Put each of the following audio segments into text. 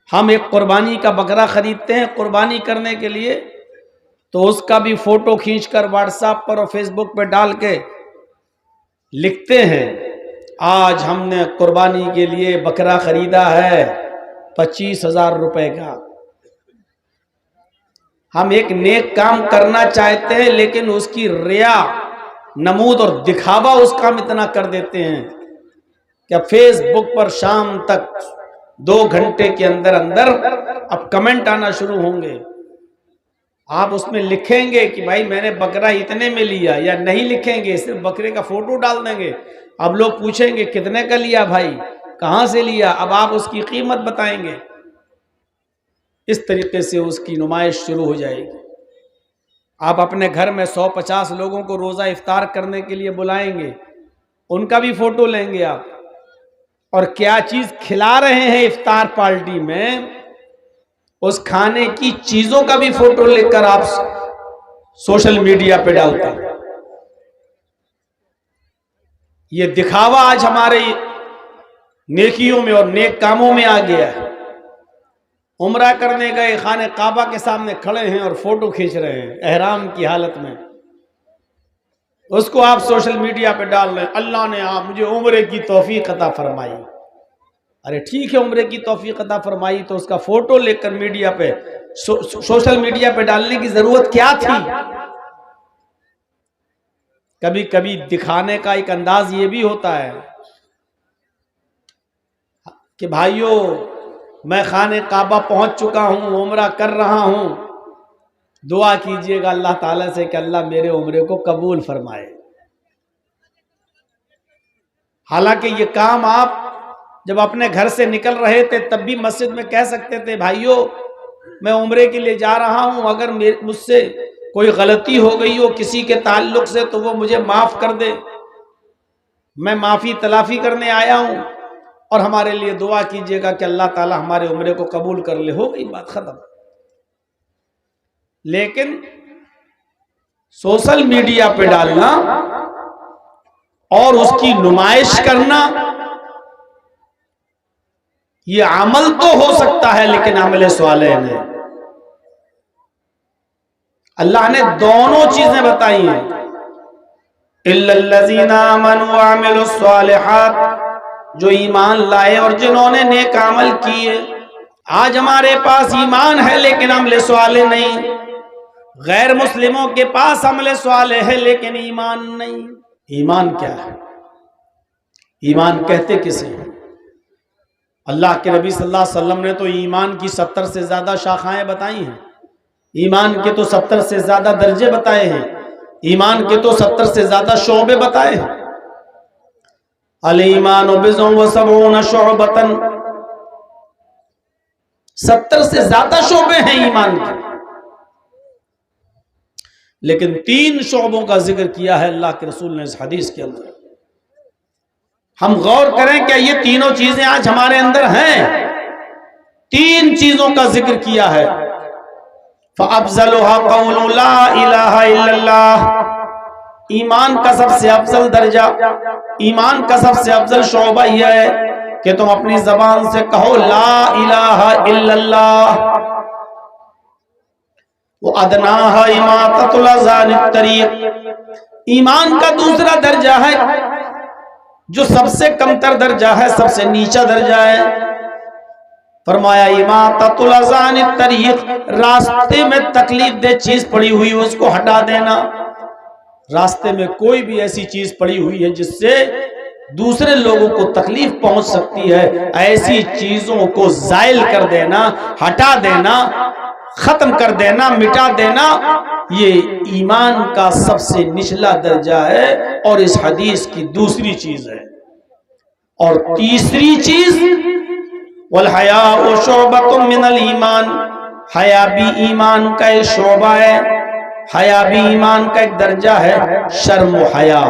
ہم ایک قربانی کا بکرا خریدتے ہیں قربانی کرنے کے لیے، تو اس کا بھی فوٹو کھینچ کر واٹس ایپ پر اور فیس بک پہ ڈال کے لکھتے ہیں آج ہم نے قربانی کے لیے بکرا خریدا ہے 25,000 روپے کا۔ ہم ایک نیک کام کرنا چاہتے ہیں لیکن اس کی ریا، نمود اور دکھاوا اس کا ہم اتنا کر دیتے ہیں کہ فیس بک پر شام تک 2 گھنٹے کے اندر اندر اب کمنٹ آنا شروع ہوں گے۔ آپ اس میں لکھیں گے کہ بھائی میں نے بکرا اتنے میں لیا، یا نہیں لکھیں گے، صرف بکرے کا فوٹو ڈال دیں گے۔ اب لوگ پوچھیں گے کتنے کا لیا بھائی، کہاں سے لیا، اب آپ اس کی قیمت بتائیں گے۔ اس طریقے سے اس کی نمائش شروع ہو جائے گی۔ آپ اپنے گھر میں 150 لوگوں کو روزہ افطار کرنے کے لیے بلائیں گے، ان کا بھی فوٹو لیں گے آپ، اور کیا چیز کھلا رہے ہیں افطار پارٹی میں، اس کھانے کی چیزوں کا بھی فوٹو لے کر آپ سوشل میڈیا پہ ڈالتے ہیں۔ یہ دکھاوا آج ہمارے نیکیوں میں اور نیک کاموں میں آ گیا ہے۔ عمرہ کرنے گئے، خانہ کعبہ کے سامنے کھڑے ہیں اور فوٹو کھینچ رہے ہیں احرام کی حالت میں، اس کو آپ سوشل میڈیا پہ ڈال رہے ہیں اللہ نے مجھے عمرے کی توفیق عطا فرمائی۔ ارے ٹھیک ہے، عمرے کی توفیق عطا فرمائی تو اس کا فوٹو لے کر میڈیا پہ سوشل میڈیا پہ ڈالنے کی ضرورت کیا تھی؟ کبھی کبھی دکھانے کا ایک انداز یہ بھی ہوتا ہے کہ بھائیو میں خانہ کعبہ پہنچ چکا ہوں، عمرہ کر رہا ہوں، دعا کیجئے گا اللہ تعالیٰ سے کہ اللہ میرے عمرے کو قبول فرمائے۔ حالانکہ یہ کام آپ جب اپنے گھر سے نکل رہے تھے تب بھی مسجد میں کہہ سکتے تھے بھائیو میں عمرے کے لیے جا رہا ہوں، اگر مجھ سے کوئی غلطی ہو گئی ہو کسی کے تعلق سے تو وہ مجھے معاف کر دے، میں معافی تلافی کرنے آیا ہوں، اور ہمارے لیے دعا کیجئے گا کہ اللہ تعالی ہمارے عمرے کو قبول کر لے۔ ہو گئی بات ختم۔ لیکن سوشل میڈیا پہ ڈالنا اور اس کی نمائش کرنا، یہ عمل تو ہو سکتا ہے لیکن عمل صالح نہیں۔ اللہ نے دونوں چیزیں بتائی ہیں، اِلَّا الَّذِينَ آمَنُوا وَعَمِلُوا الصَّالِحَاتِ، جو ایمان لائے اور جنہوں نے نیک عمل کیے۔ آج ہمارے پاس ایمان ہے لیکن عمل صالح نہیں، غیر مسلموں کے پاس عمل صالح ہے لیکن ایمان نہیں۔ ایمان کیا ہے؟ ایمان کہتے کسے ہیں؟ اللہ کے نبی صلی اللہ علیہ وسلم نے تو ایمان کی 70 سے زیادہ شاخائیں بتائی ہیں، ایمان کے تو 70 سے زیادہ درجے بتائے ہیں، ایمان کے تو 70 سے زیادہ شعبے بتائے ہیں۔ الایمان بضع و70 شعبۃ، 70 سے زیادہ شعبے ہیں ایمان کے، لیکن 3 شعبوں کا ذکر کیا ہے اللہ کے رسول نے اس حدیث کے اندر۔ ہم غور کریں کہ یہ تینوں چیزیں آج ہمارے اندر ہیں، 3 چیزوں کا ذکر کیا ہے۔ فَأَفْضَلُهَا قَوْلُ لَا إِلَهَ إِلَّا اللَّهِ، ایمان کا سب سے افضل درجہ، ایمان کا سب سے افضل شعبہ یہ ہے کہ تم اپنی زبان سے کہو لا الہ الا اللہ۔ وَأَدْنَاهَا إِمَاطَةُ الْأَذَى عَنِ الطَّرِيقِ، ایمان کا دوسرا درجہ ہے جو سب سے کمتر درجہ ہے، سب سے نیچا درجہ ہے، فرمایا اماطۃ الاذی عن الطریق، راستے میں تکلیف دہ چیز پڑی ہوئی اس کو ہٹا دینا۔ راستے میں کوئی بھی ایسی چیز پڑی ہوئی ہے جس سے دوسرے لوگوں کو تکلیف پہنچ سکتی ہے، ایسی چیزوں کو زائل کر دینا، ہٹا دینا، ختم کر دینا، مٹا دینا، یہ ایمان کا سب سے نچلا درجہ ہے اور اس حدیث کی دوسری چیز ہے۔ اور تیسری چیز والحیاء شعبۃ من الایمان، حیا بھی ایمان کا ایک شعبہ ہے، حیا بھی ایمان کا ایک درجہ ہے، شرم و حیا۔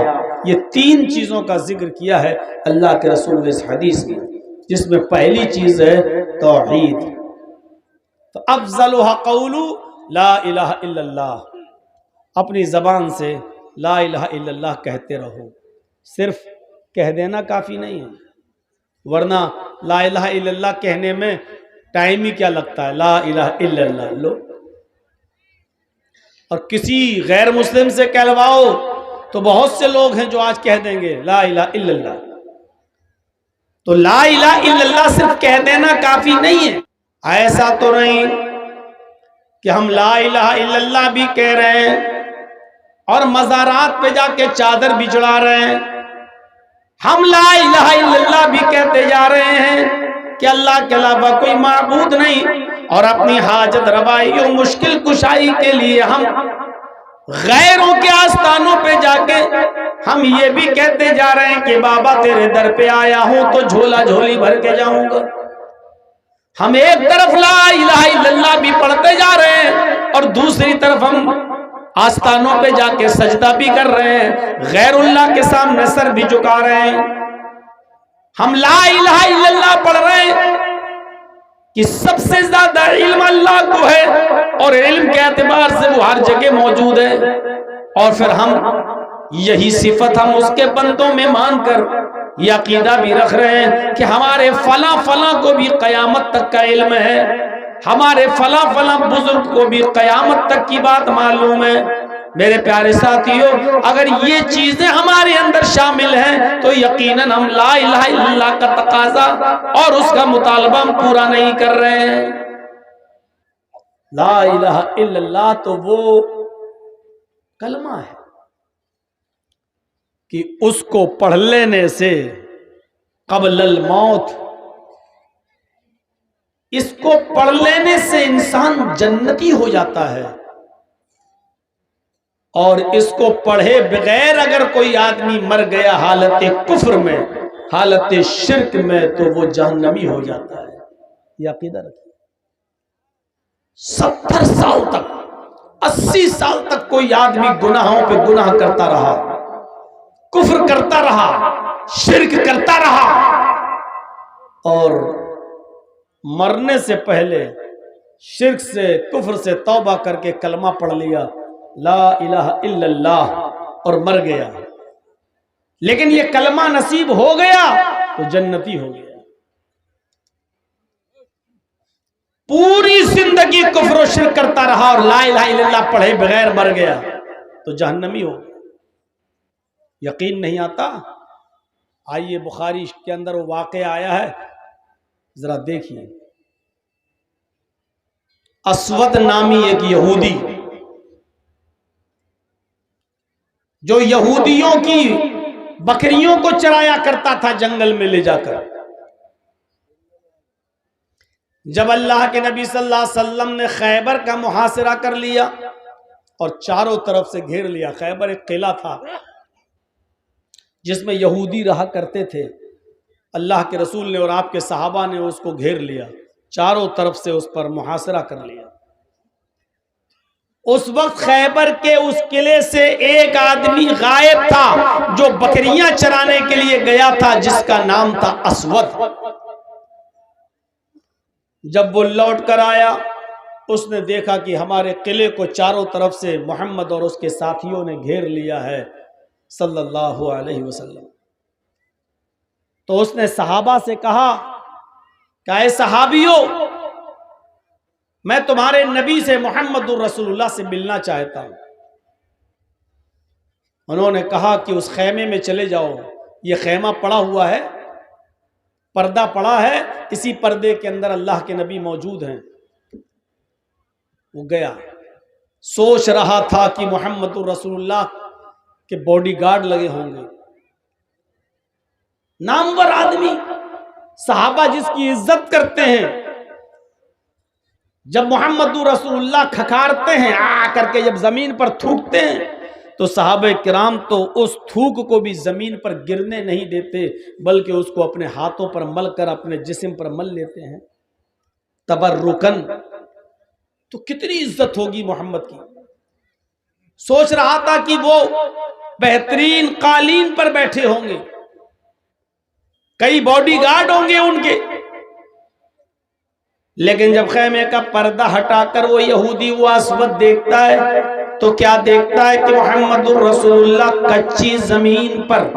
یہ 3 چیزوں کا ذکر کیا ہے اللہ کے رسول نے اس حدیث میں، جس میں پہلی چیز ہے توحید۔ فَأَفْضَلُهَا قَوْلُ لَا إِلَهَ إِلَّا اللَّهِ، اپنی زبان سے لا الہ الا اللہ کہتے رہو، صرف کہہ دینا کافی نہیں ہے، ورنہ لا الہ الا اللہ کہنے میں ٹائم ہی کیا لگتا ہے، لا الہ الا اللہ لو، اور کسی غیر مسلم سے کہلواؤ تو بہت سے لوگ ہیں جو آج کہہ دیں گے لا الہ الا اللہ۔ تو لا الہ الا اللہ صرف کہہ دینا کافی نہیں ہے۔ ایسا تو نہیں کہ ہم لا الہ الا اللہ بھی کہہ رہے ہیں اور مزارات پہ جا کے چادر بھی چڑھا رہے ہیں، ہم لا الہ الا اللہ بھی کہتے جا رہے ہیں کہ اللہ کے علاوہ کوئی معبود نہیں، اور اپنی حاجت روائی اور مشکل کشائی کے لیے ہم غیروں کے آستانوں پہ جا کے ہم یہ بھی کہتے جا رہے ہیں کہ بابا تیرے در پہ آیا ہوں تو جھولا جھولی بھر کے جاؤں گا۔ ہم ایک طرف لا الہ الا اللہ بھی پڑھتے جا رہے ہیں اور دوسری طرف ہم آستانوں پہ جا کے سجدہ بھی کر رہے ہیں، غیر اللہ کے سامنے سر بھی جھکا رہے ہیں۔ ہم لا الہ الا اللہ پڑھ رہے ہیں کہ سب سے زیادہ علم اللہ کو ہے اور علم کے اعتبار سے وہ ہر جگہ موجود ہے، اور پھر ہم یہی صفت ہم اس کے بندوں میں مان کر یہ عقیدہ بھی رکھ رہے ہیں کہ ہمارے فلاں فلاں کو بھی قیامت تک کا علم ہے، ہمارے فلاں فلاں بزرگ کو بھی قیامت تک کی بات معلوم ہے۔ میرے پیارے ساتھیوں، اگر یہ چیزیں ہمارے اندر شامل ہیں تو یقیناً ہم لا الہ الا اللہ کا تقاضا اور اس کا مطالبہ ہم پورا نہیں کر رہے ہیں۔ لا الہ الا اللہ تو وہ کلمہ ہے کہ اس کو پڑھ لینے سے قبل الموت، اس کو پڑھ لینے سے انسان جنتی ہو جاتا ہے، اور اس کو پڑھے بغیر اگر کوئی آدمی مر گیا حالت کفر میں، حالت شرک میں، تو وہ جہنمی ہو جاتا ہے۔ یہ عقیدہ رکھیے۔ 70 سال تک، 80 سال تک کوئی آدمی گناہوں پہ گناہ کرتا رہا، کفر کرتا رہا، شرک کرتا رہا، اور مرنے سے پہلے شرک سے کفر سے توبہ کر کے کلمہ پڑھ لیا لا الہ الا اللہ اور مر گیا، لیکن یہ کلمہ نصیب ہو گیا تو جنتی ہو گیا۔ پوری زندگی کفر و شرک کرتا رہا اور لا الہ الا اللہ پڑھے بغیر مر گیا تو جہنمی ہو گیا۔ یقین نہیں آتا؟ آئیے بخاری کے اندر وہ واقعہ آیا ہے، ذرا دیکھیے۔ اسود نامی ایک یہودی جو یہودیوں کی بکریوں کو چرایا کرتا تھا جنگل میں لے جا کر، جب اللہ کے نبی صلی اللہ علیہ وسلم نے خیبر کا محاصرہ کر لیا اور چاروں طرف سے گھیر لیا، خیبر ایک قلعہ تھا جس میں یہودی رہا کرتے تھے، اللہ کے رسول نے اور آپ کے صحابہ نے اس کو گھیر لیا، چاروں طرف سے اس پر محاصرہ کر لیا۔ اس وقت خیبر کے اس قلعے سے ایک آدمی غائب تھا جو بکریاں چرانے کے لیے گیا تھا، جس کا نام تھا اسود۔ جب وہ لوٹ کر آیا، اس نے دیکھا کہ ہمارے قلعے کو چاروں طرف سے محمد اور اس کے ساتھیوں نے گھیر لیا ہے صلی اللہ علیہ وسلم۔ تو اس نے صحابہ سے کہا کہ اے صحابیوں، میں تمہارے نبی سے محمد الرسول اللہ سے ملنا چاہتا ہوں۔ انہوں نے کہا کہ اس خیمے میں چلے جاؤ، یہ خیمہ پڑا ہوا ہے، پردہ پڑا ہے، اسی پردے کے اندر اللہ کے نبی موجود ہیں۔ وہ گیا، سوچ رہا تھا کہ محمد الرسول اللہ کے باڈی گارڈ لگے ہوں گے، نامور آدمی، صحابہ جس کی عزت کرتے ہیں، جب محمد رسول اللہ کھکارتے ہیں آ کر کے، جب زمین پر تھوکتے ہیں تو صحابہ کرام تو اس تھوک کو بھی زمین پر گرنے نہیں دیتے، بلکہ اس کو اپنے ہاتھوں پر مل کر اپنے جسم پر مل لیتے ہیں تبرکن۔ تو کتنی عزت ہوگی محمد کی۔ سوچ رہا تھا کہ وہ بہترین قالین پر بیٹھے ہوں گے، کئی باڈی گارڈ ہوں گے ان کے، لیکن جب خیمے کا پردہ ہٹا کر وہ یہودی وہ اسود دیکھتا ہے تو کیا دیکھتا ہے کہ محمد الرسول اللہ کچی زمین پر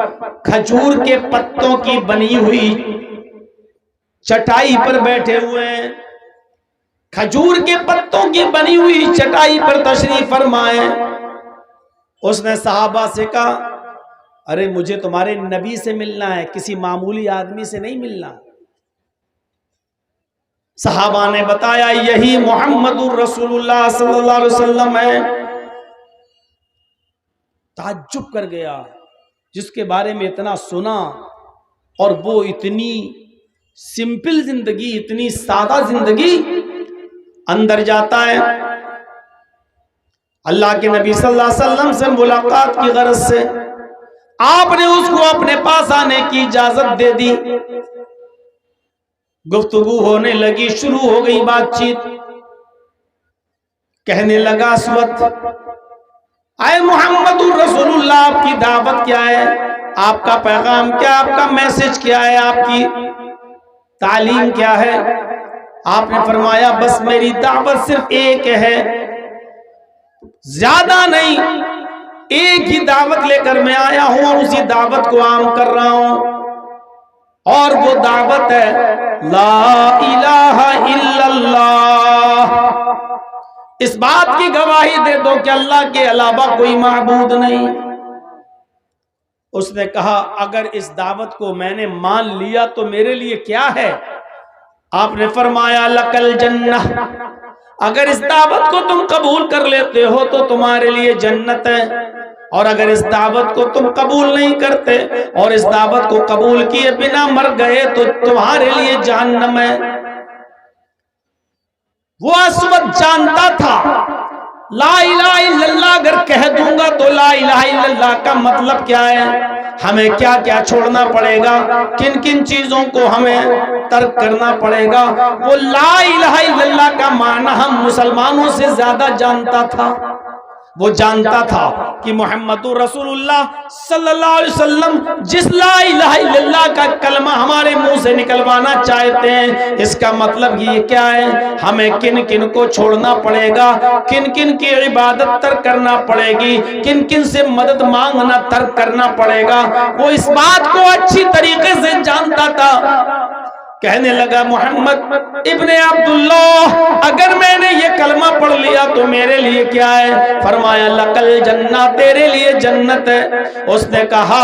کھجور کے پتوں کی بنی ہوئی چٹائی پر بیٹھے ہوئے ہیں، کھجور کے پتوں کی بنی ہوئی چٹائی پر تشریف فرمائے۔ اس نے صحابہ سے کہا ارے مجھے تمہارے نبی سے ملنا ہے، کسی معمولی آدمی سے نہیں ملنا۔ صحابہ نے بتایا یہی محمد الرسول اللہ صلی اللہ علیہ وسلم ہے۔ تعجب کر گیا، جس کے بارے میں اتنا سنا اور وہ اتنی سمپل زندگی، اتنی سادہ زندگی، اندر جاتا ہے اللہ کے نبی صلی اللہ علیہ وسلم سے ملاقات کی غرض سے۔ آپ نے اس کو اپنے پاس آنے کی اجازت دے دی۔ گفتگو ہونے لگی، شروع ہو گئی بات چیت۔ کہنے لگا اس وقت اے محمد الرسول اللہ، آپ کی دعوت کیا ہے، آپ کا پیغام کیا، آپ کا میسج کیا ہے، آپ کی تعلیم کیا ہے؟ آپ نے فرمایا بس میری دعوت صرف ایک ہے، زیادہ نہیں، ایک ہی دعوت لے کر میں آیا ہوں اور اسی دعوت کو عام کر رہا ہوں، اور وہ دعوت ہے لا الہ الا اللہ۔ اس بات کی گواہی دے دو کہ اللہ کے علاوہ کوئی معبود نہیں۔ اس نے کہا اگر اس دعوت کو میں نے مان لیا تو میرے لیے کیا ہے؟ آپ نے فرمایا لکل جنہ، اگر اس دعوت کو تم قبول کر لیتے ہو تو تمہارے لیے جنت ہے، اور اگر اس دعوت کو تم قبول نہیں کرتے اور اس دعوت کو قبول کیے بنا مر گئے تو تمہارے لیے جہنم ہے۔ وہ اس وقت جانتا تھا لا الہ الا اللہ اگر کہہ دوں گا تو لا الہ الا اللہ کا مطلب کیا ہے، ہمیں کیا کیا چھوڑنا پڑے گا، کن کن چیزوں کو ہمیں ترک کرنا پڑے گا۔ وہ لا الہ الا اللہ کا معنی ہم مسلمانوں سے زیادہ جانتا تھا۔ وہ جانتا تھا کہ محمد رسول اللہ صلی اللہ علیہ وسلم جس لا الہ الا اللہ کا کلمہ ہمارے منہ سے نکلوانا چاہتے ہیں، اس کا مطلب یہ کیا ہے، ہمیں کن کن کو چھوڑنا پڑے گا، کن کن کی عبادت ترک کرنا پڑے گی، کن کن سے مدد مانگنا ترک کرنا پڑے گا۔ وہ اس بات کو اچھی طریقے سے جانتا تھا۔ کہنے لگا محمد ابن عبداللہ اگر میں نے یہ کلمہ پڑھ لیا تو میرے لیے کیا ہے؟ فرمایا لکل جنہ، تیرے لیے جنت ہے۔ اس نے کہا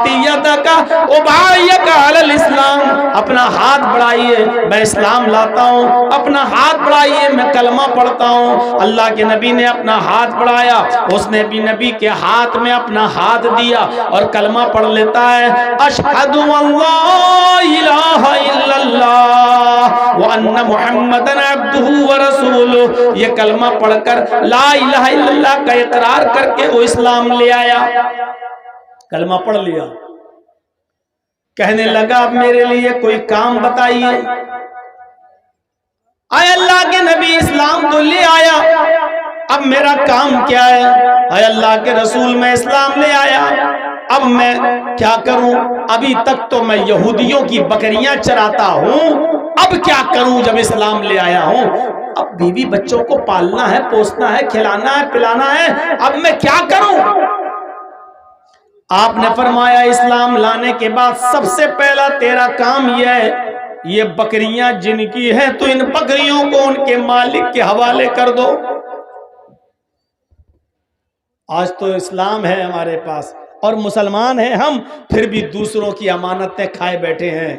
یدک ابایک علی الاسلام، اپنا ہاتھ بڑھائیے میں اسلام لاتا ہوں، اپنا ہاتھ بڑھائیے میں کلمہ پڑھتا ہوں۔ اللہ کے نبی نے اپنا ہاتھ بڑھایا، اس نے بھی نبی کے ہاتھ میں اپنا ہاتھ دیا اور کلمہ پڑھ لیتا ہے اشہد ان لا الہ الا اللہ وان محمد عبدہ ورسولہ، یہ کلمہ پڑھ کر لا الہ الا اللہ کا اقرار کر کے وہ اسلام لے آیا، کلمہ پڑھ لیا۔ کہنے لگا اب میرے لیے کوئی کام بتائیے۔ اے اللہ کے نبی اسلام تو لے آیا، اب میرا کام کیا ہے؟ اے اللہ کے رسول میں اسلام لے آیا، اب میں کیا کروں؟ ابھی تک تو میں یہودیوں کی بکریاں چراتا ہوں، اب کیا کروں جب اسلام لے آیا ہوں؟ اب بیوی بچوں کو پالنا ہے، پوسنا ہے، کھلانا ہے، پلانا ہے، اب میں کیا کروں؟ آپ نے فرمایا اسلام لانے کے بعد سب سے پہلا تیرا کام یہ ہے، یہ بکریاں جن کی ہیں تو ان بکریوں کو ان کے مالک کے حوالے کر دو۔ آج تو اسلام ہے ہمارے پاس اور مسلمان ہیں ہم، پھر بھی دوسروں کی امانتیں کھائے بیٹھے ہیں،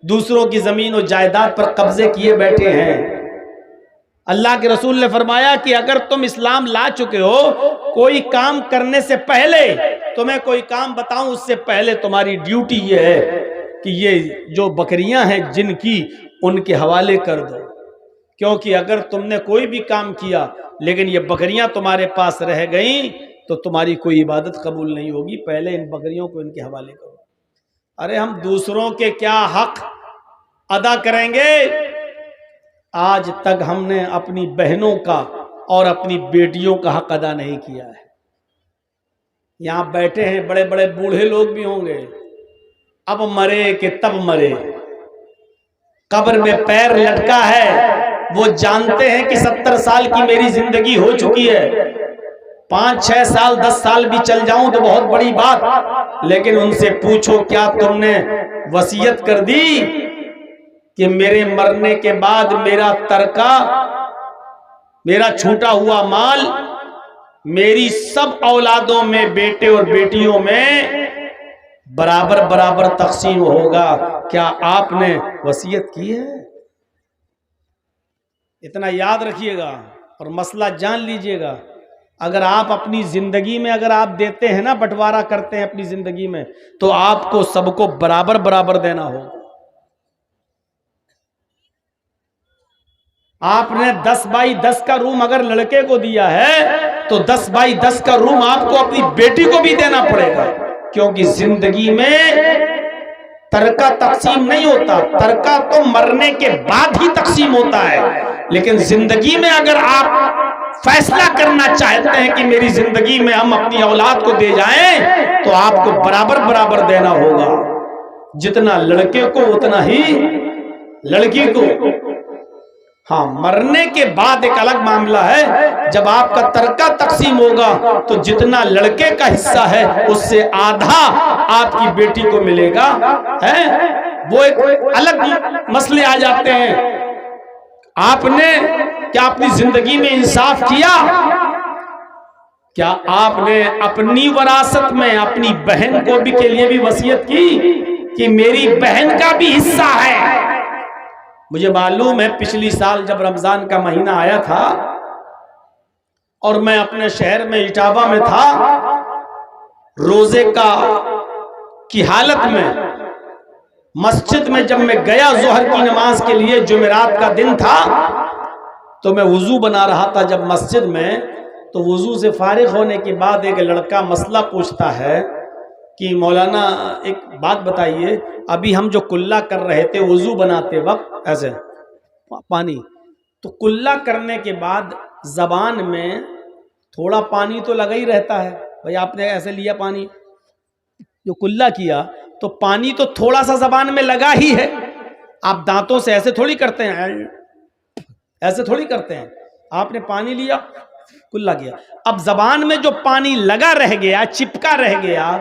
دوسروں کی زمین و جائیداد پر قبضے کیے بیٹھے ہیں۔ اللہ کے رسول نے فرمایا کہ اگر تم اسلام لا چکے ہو، کوئی کام کرنے سے پہلے تمہیں کوئی کام بتاؤں اس سے پہلے تمہاری ڈیوٹی یہ ہے کہ یہ جو بکریاں ہیں جن کی ان کے حوالے کر دو، کیونکہ اگر تم نے کوئی بھی کام کیا لیکن یہ بکریاں تمہارے پاس رہ گئیں تو تمہاری کوئی عبادت قبول نہیں ہوگی، پہلے ان بکریوں کو ان کے حوالے کرو۔ ارے ہم دوسروں کے کیا حق ادا کریں گے؟ آج تک ہم نے اپنی بہنوں کا اور اپنی بیٹیوں کا حق ادا نہیں کیا ہے۔ یہاں بیٹھے ہیں بڑے بڑے بوڑھے لوگ بھی ہوں گے، اب مرے کہ تب مرے، قبر میں پیر لٹکا ہے، وہ جانتے ہیں کہ 70 سال کی میری زندگی ہو چکی ہے، 5 6 سال 10 سال بھی چل جاؤں تو بہت بڑی بات، لیکن ان سے پوچھو کیا تم نے وصیت کر دی کہ میرے مرنے کے بعد میرا ترکہ میرا چھوٹا ہوا مال میری سب اولادوں میں، بیٹے اور بیٹیوں میں برابر برابر تقسیم ہوگا۔ کیا آپ نے وصیت کی ہے؟ اتنا یاد رکھیے گا اور مسئلہ جان لیجئے گا، اگر آپ اپنی زندگی میں اگر آپ دیتے ہیں نا، بٹوارا کرتے ہیں اپنی زندگی میں، تو آپ کو سب کو برابر برابر دینا ہو۔ آپ نے 10x10 کا روم اگر لڑکے کو دیا ہے تو 10x10 کا روم آپ کو اپنی بیٹی کو بھی دینا پڑے گا، کیونکہ زندگی میں ترکہ تقسیم نہیں ہوتا، ترکہ تو مرنے کے بعد ہی تقسیم ہوتا ہے، لیکن زندگی میں اگر آپ فیصلہ کرنا چاہتے ہیں کہ میری زندگی میں ہم اپنی اولاد کو دے جائیں تو آپ کو برابر برابر دینا ہوگا، جتنا لڑکے کو اتنا ہی لڑکی کو۔ ہاں، مرنے کے بعد ایک الگ معاملہ ہے، جب آپ کا ترکہ تقسیم ہوگا تو جتنا لڑکے کا حصہ ہے اس سے آدھا آپ کی بیٹی کو ملے گا، وہ ایک الگ مسئلے آ جاتے ہیں۔ آپ نے کیا اپنی زندگی میں انصاف کیا؟ کیا آپ نے اپنی وراثت میں اپنی بہن کو بھی کے لیے بھی وصیت کی کہ میری بہن کا بھی حصہ ہے؟ مجھے معلوم ہے پچھلی سال جب رمضان کا مہینہ آیا تھا اور میں اپنے شہر میں اٹاوا میں تھا، روزے کی حالت میں مسجد میں جب میں گیا ظہر کی نماز کے لیے، جمعرات کا دن تھا، تو میں وضو بنا رہا تھا جب مسجد میں، تو وضو سے فارغ ہونے کے بعد ایک لڑکا مسئلہ پوچھتا ہے کہ مولانا ایک بات بتائیے، ابھی ہم جو کلہ کر رہے تھے وضو بناتے وقت ایسے پانی، تو کلہ کرنے کے بعد زبان میں تھوڑا پانی تو لگا ہی رہتا ہے، بھئی آپ نے ایسے لیا پانی جو کلہ کیا تو پانی تو تھوڑا سا زبان میں لگا ہی ہے، آپ دانتوں سے ایسے تھوڑی کرتے ہیں، ایسے تھوڑی کرتے ہیں، آپ نے پانی لیا کلہ کیا، اب زبان میں جو پانی لگا رہ گیا، چپکا رہ گیا،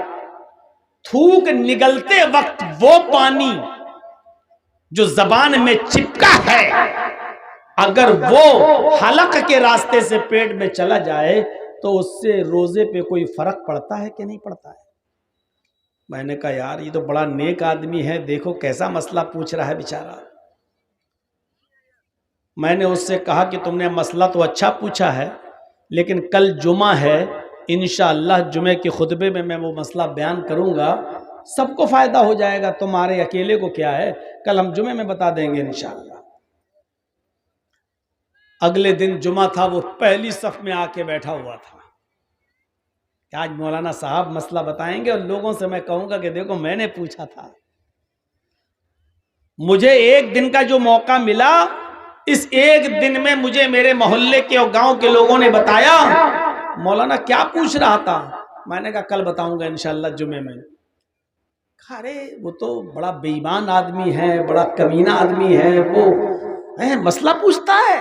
تھوک نگلتے وقت وہ پانی جو زبان میں چپکا ہے اگر وہ حلق کے راستے سے پیٹ میں چلا جائے تو اس سے روزے پہ کوئی فرق پڑتا ہے کہ نہیں پڑتا ہے؟ میں نے کہا یار یہ تو بڑا نیک آدمی ہے، دیکھو کیسا مسئلہ پوچھ رہا ہے بیچارہ۔ میں نے اس سے کہا کہ تم نے مسئلہ تو اچھا پوچھا ہے، لیکن کل جمعہ ہے، انشاءاللہ جمعے کے خطبے میں وہ مسئلہ بیان کروں گا، سب کو فائدہ ہو جائے گا، تمہارے اکیلے کو کیا ہے، کل ہم جمعے میں بتا دیں گے انشاءاللہ۔ اگلے دن جمعہ تھا، وہ پہلی صف میں آ کے بیٹھا ہوا تھا کہ آج مولانا صاحب مسئلہ بتائیں گے اور لوگوں سے میں کہوں گا کہ دیکھو میں نے پوچھا تھا۔ مجھے ایک دن کا جو موقع ملا، اس ایک دن میں مجھے میرے محلے کے اور گاؤں کے لوگوں نے بتایا مولانا کیا پوچھ رہا تھا، میں نے کہا کل بتاؤں گا انشاءاللہ جمعے میں۔ ارے وہ تو بڑا بے ایمان آدمی ہے، بڑا کمینہ آدمی ہے، وہ مسئلہ پوچھتا ہے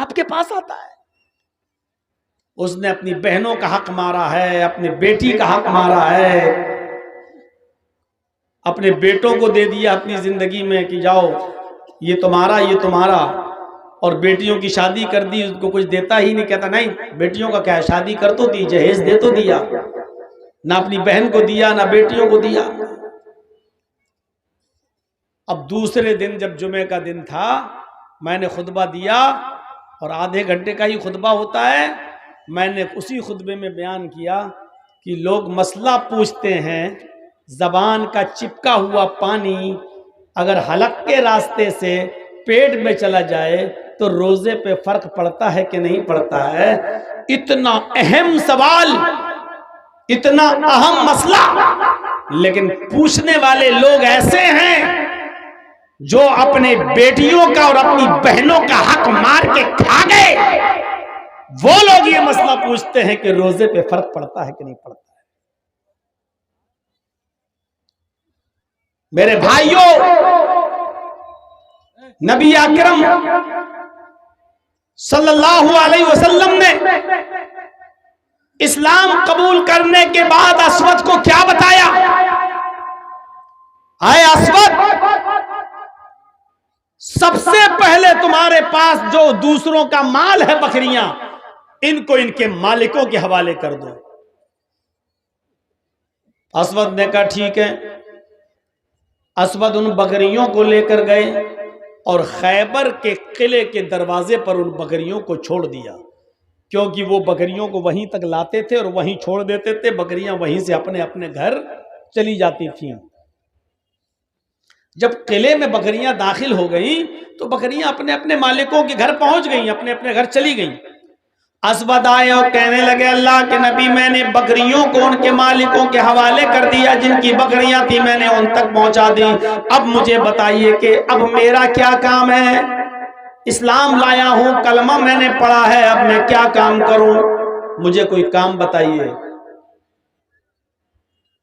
آپ کے پاس آتا ہے۔ اس نے اپنی بہنوں کا حق مارا ہے، اپنی بیٹی کا حق مارا ہے، اپنے بیٹوں کو دے دیا اپنی زندگی میں کہ جاؤ یہ تمہارا یہ تمہارا، اور بیٹیوں کی شادی کر دی، اس کو کچھ دیتا ہی نہیں، کہتا نہیں بیٹیوں کا کیا ہے، شادی کر تو دی، جہیز دے تو دیا، نہ اپنی بہن کو دیا نہ بیٹیوں کو دیا۔ اب دوسرے دن جب جمعے کا دن تھا، میں نے خطبہ دیا اور آدھے گھنٹے کا ہی خطبہ ہوتا ہے، میں نے اسی خطبے میں بیان کیا کہ لوگ مسئلہ پوچھتے ہیں، زبان کا چپکا ہوا پانی اگر حلق کے راستے سے پیٹ میں چلا جائے تو روزے پہ فرق پڑتا ہے کہ نہیں پڑتا ہے؟ اتنا اہم سوال، اتنا اہم مسئلہ، لیکن پوچھنے والے لوگ ایسے ہیں جو اپنے بیٹیوں کا اور اپنی بہنوں کا حق مار کے کھا گئے، وہ لوگ یہ مسئلہ پوچھتے ہیں کہ روزے پہ فرق پڑتا ہے کہ نہیں پڑتا ہے۔ میرے بھائیوں، نبی اکرم صلی اللہ علیہ وسلم نے اسلام قبول کرنے کے بعد اسود کو کیا بتایا؟ اے اسود، سب سے پہلے تمہارے پاس جو دوسروں کا مال ہے بکریاں، ان کو ان کے مالکوں کے حوالے کر دو۔ اسود نے کہا ٹھیک ہے۔ اسود ان بکریوں کو لے کر گئے اور خیبر کے قلعے کے دروازے پر ان بکریوں کو چھوڑ دیا، کیونکہ وہ بکریوں کو وہیں تک لاتے تھے اور وہیں چھوڑ دیتے تھے، بکریاں وہیں سے اپنے اپنے گھر چلی جاتی تھیں۔ جب قلعے میں بکریاں داخل ہو گئیں تو بکریاں اپنے اپنے مالکوں کے گھر پہنچ گئیں، اپنے اپنے گھر چلی گئیں۔ اسود آئے اور کہنے لگے اللہ کے نبی، میں نے بکریوں کو ان کے مالکوں کے حوالے کر دیا، جن کی بکریاں تھی میں نے ان تک پہنچا دی۔ اب مجھے بتائیے کہ اب میرا کیا کام ہے؟ اسلام لایا ہوں، کلمہ میں نے پڑھا ہے، اب میں کیا کام کروں؟ مجھے کوئی کام بتائیے۔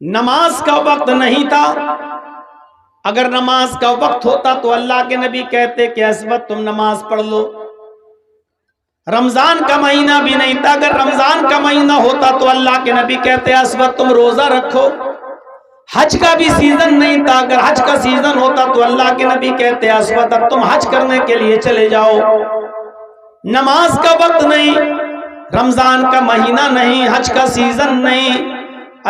نماز کا وقت نہیں تھا، اگر نماز کا وقت ہوتا تو اللہ کے نبی کہتے کہ اسود تم نماز پڑھ لو۔ رمضان کا مہینہ بھی نہیں تھا، اگر رمضان کا مہینہ ہوتا تو اللہ کے نبی کہتے اسود تم روزہ رکھو۔ حج کا بھی سیزن نہیں تھا، اگر حج کا سیزن ہوتا تو اللہ کے نبی کہتے اسود اب تم حج کرنے کے لیے چلے جاؤ۔ نماز کا وقت نہیں، رمضان کا مہینہ نہیں، حج کا سیزن نہیں،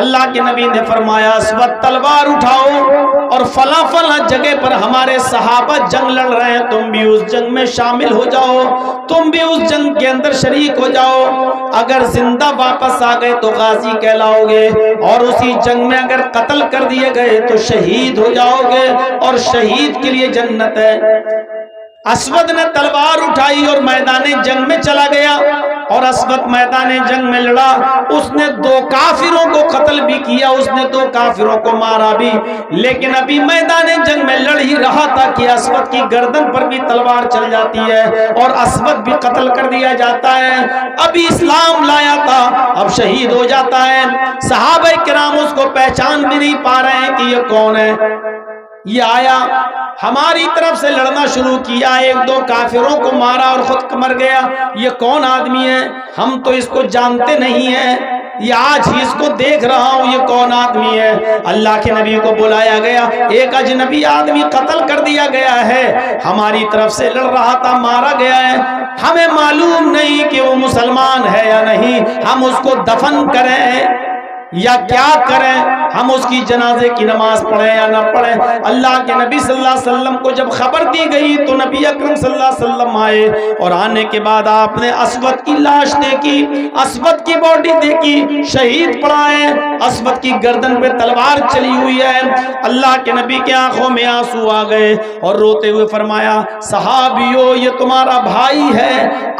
اللہ کے نبی نے فرمایا اسود تلوار اٹھاؤ اور فلاں فلاں جگہ پر ہمارے صحابہ جنگ لڑ رہے ہیں، تم بھی اس جنگ میں شامل ہو جاؤ، تم بھی اس جنگ کے اندر شریک ہو جاؤ۔ اگر زندہ واپس آ گئے تو غازی کہلاؤ گے، اور اسی جنگ میں اگر قتل کر دیے گئے تو شہید ہو جاؤ گے، اور شہید کے لیے جنت ہے۔ اسود نے تلوار اٹھائی اور میدان جنگ میں چلا گیا، اور اسود میدان جنگ میں لڑا، اس نے 2 کافروں کو قتل بھی کیا، اس نے 2 کافروں کو مارا بھی، لیکن ابھی میدان جنگ میں لڑ ہی رہا تھا کہ اسود کی گردن پر بھی تلوار چل جاتی ہے اور اسود بھی قتل کر دیا جاتا ہے۔ ابھی اسلام لایا تھا، اب شہید ہو جاتا ہے۔ صحابہ کرام اس کو پہچان بھی نہیں پا رہے ہیں کہ یہ کون ہے۔ یہ آیا، ہماری طرف سے لڑنا شروع کیا، 1-2 کافروں کو مارا اور خود مر گیا۔ یہ کون آدمی ہے؟ ہم تو اس کو جانتے نہیں ہیں، یہ آج ہی اس کو دیکھ رہا ہوں، یہ کون آدمی ہے؟ اللہ کے نبی کو بلایا گیا، ایک اجنبی آدمی قتل کر دیا گیا ہے، ہماری طرف سے لڑ رہا تھا، مارا گیا ہے، ہمیں معلوم نہیں کہ وہ مسلمان ہے یا نہیں، ہم اس کو دفن کریں یا کیا کریں، ہم اس کی جنازے کی نماز پڑھیں یا نہ پڑھیں۔ اللہ کے نبی صلی اللہ علیہ وسلم کو جب خبر دی گئی تو نبی اکرم صلی اللہ علیہ وسلم آئے، اور آنے کے بعد آپ نے اسود کی لاش دیکھی، اسود کی باڈی دیکھی، شہید پڑا ہے، اسود کی گردن پہ تلوار چلی ہوئی ہے۔ اللہ کے نبی کی آنکھوں میں آنسو آ گئے اور روتے ہوئے فرمایا صحابیو یہ تمہارا بھائی ہے،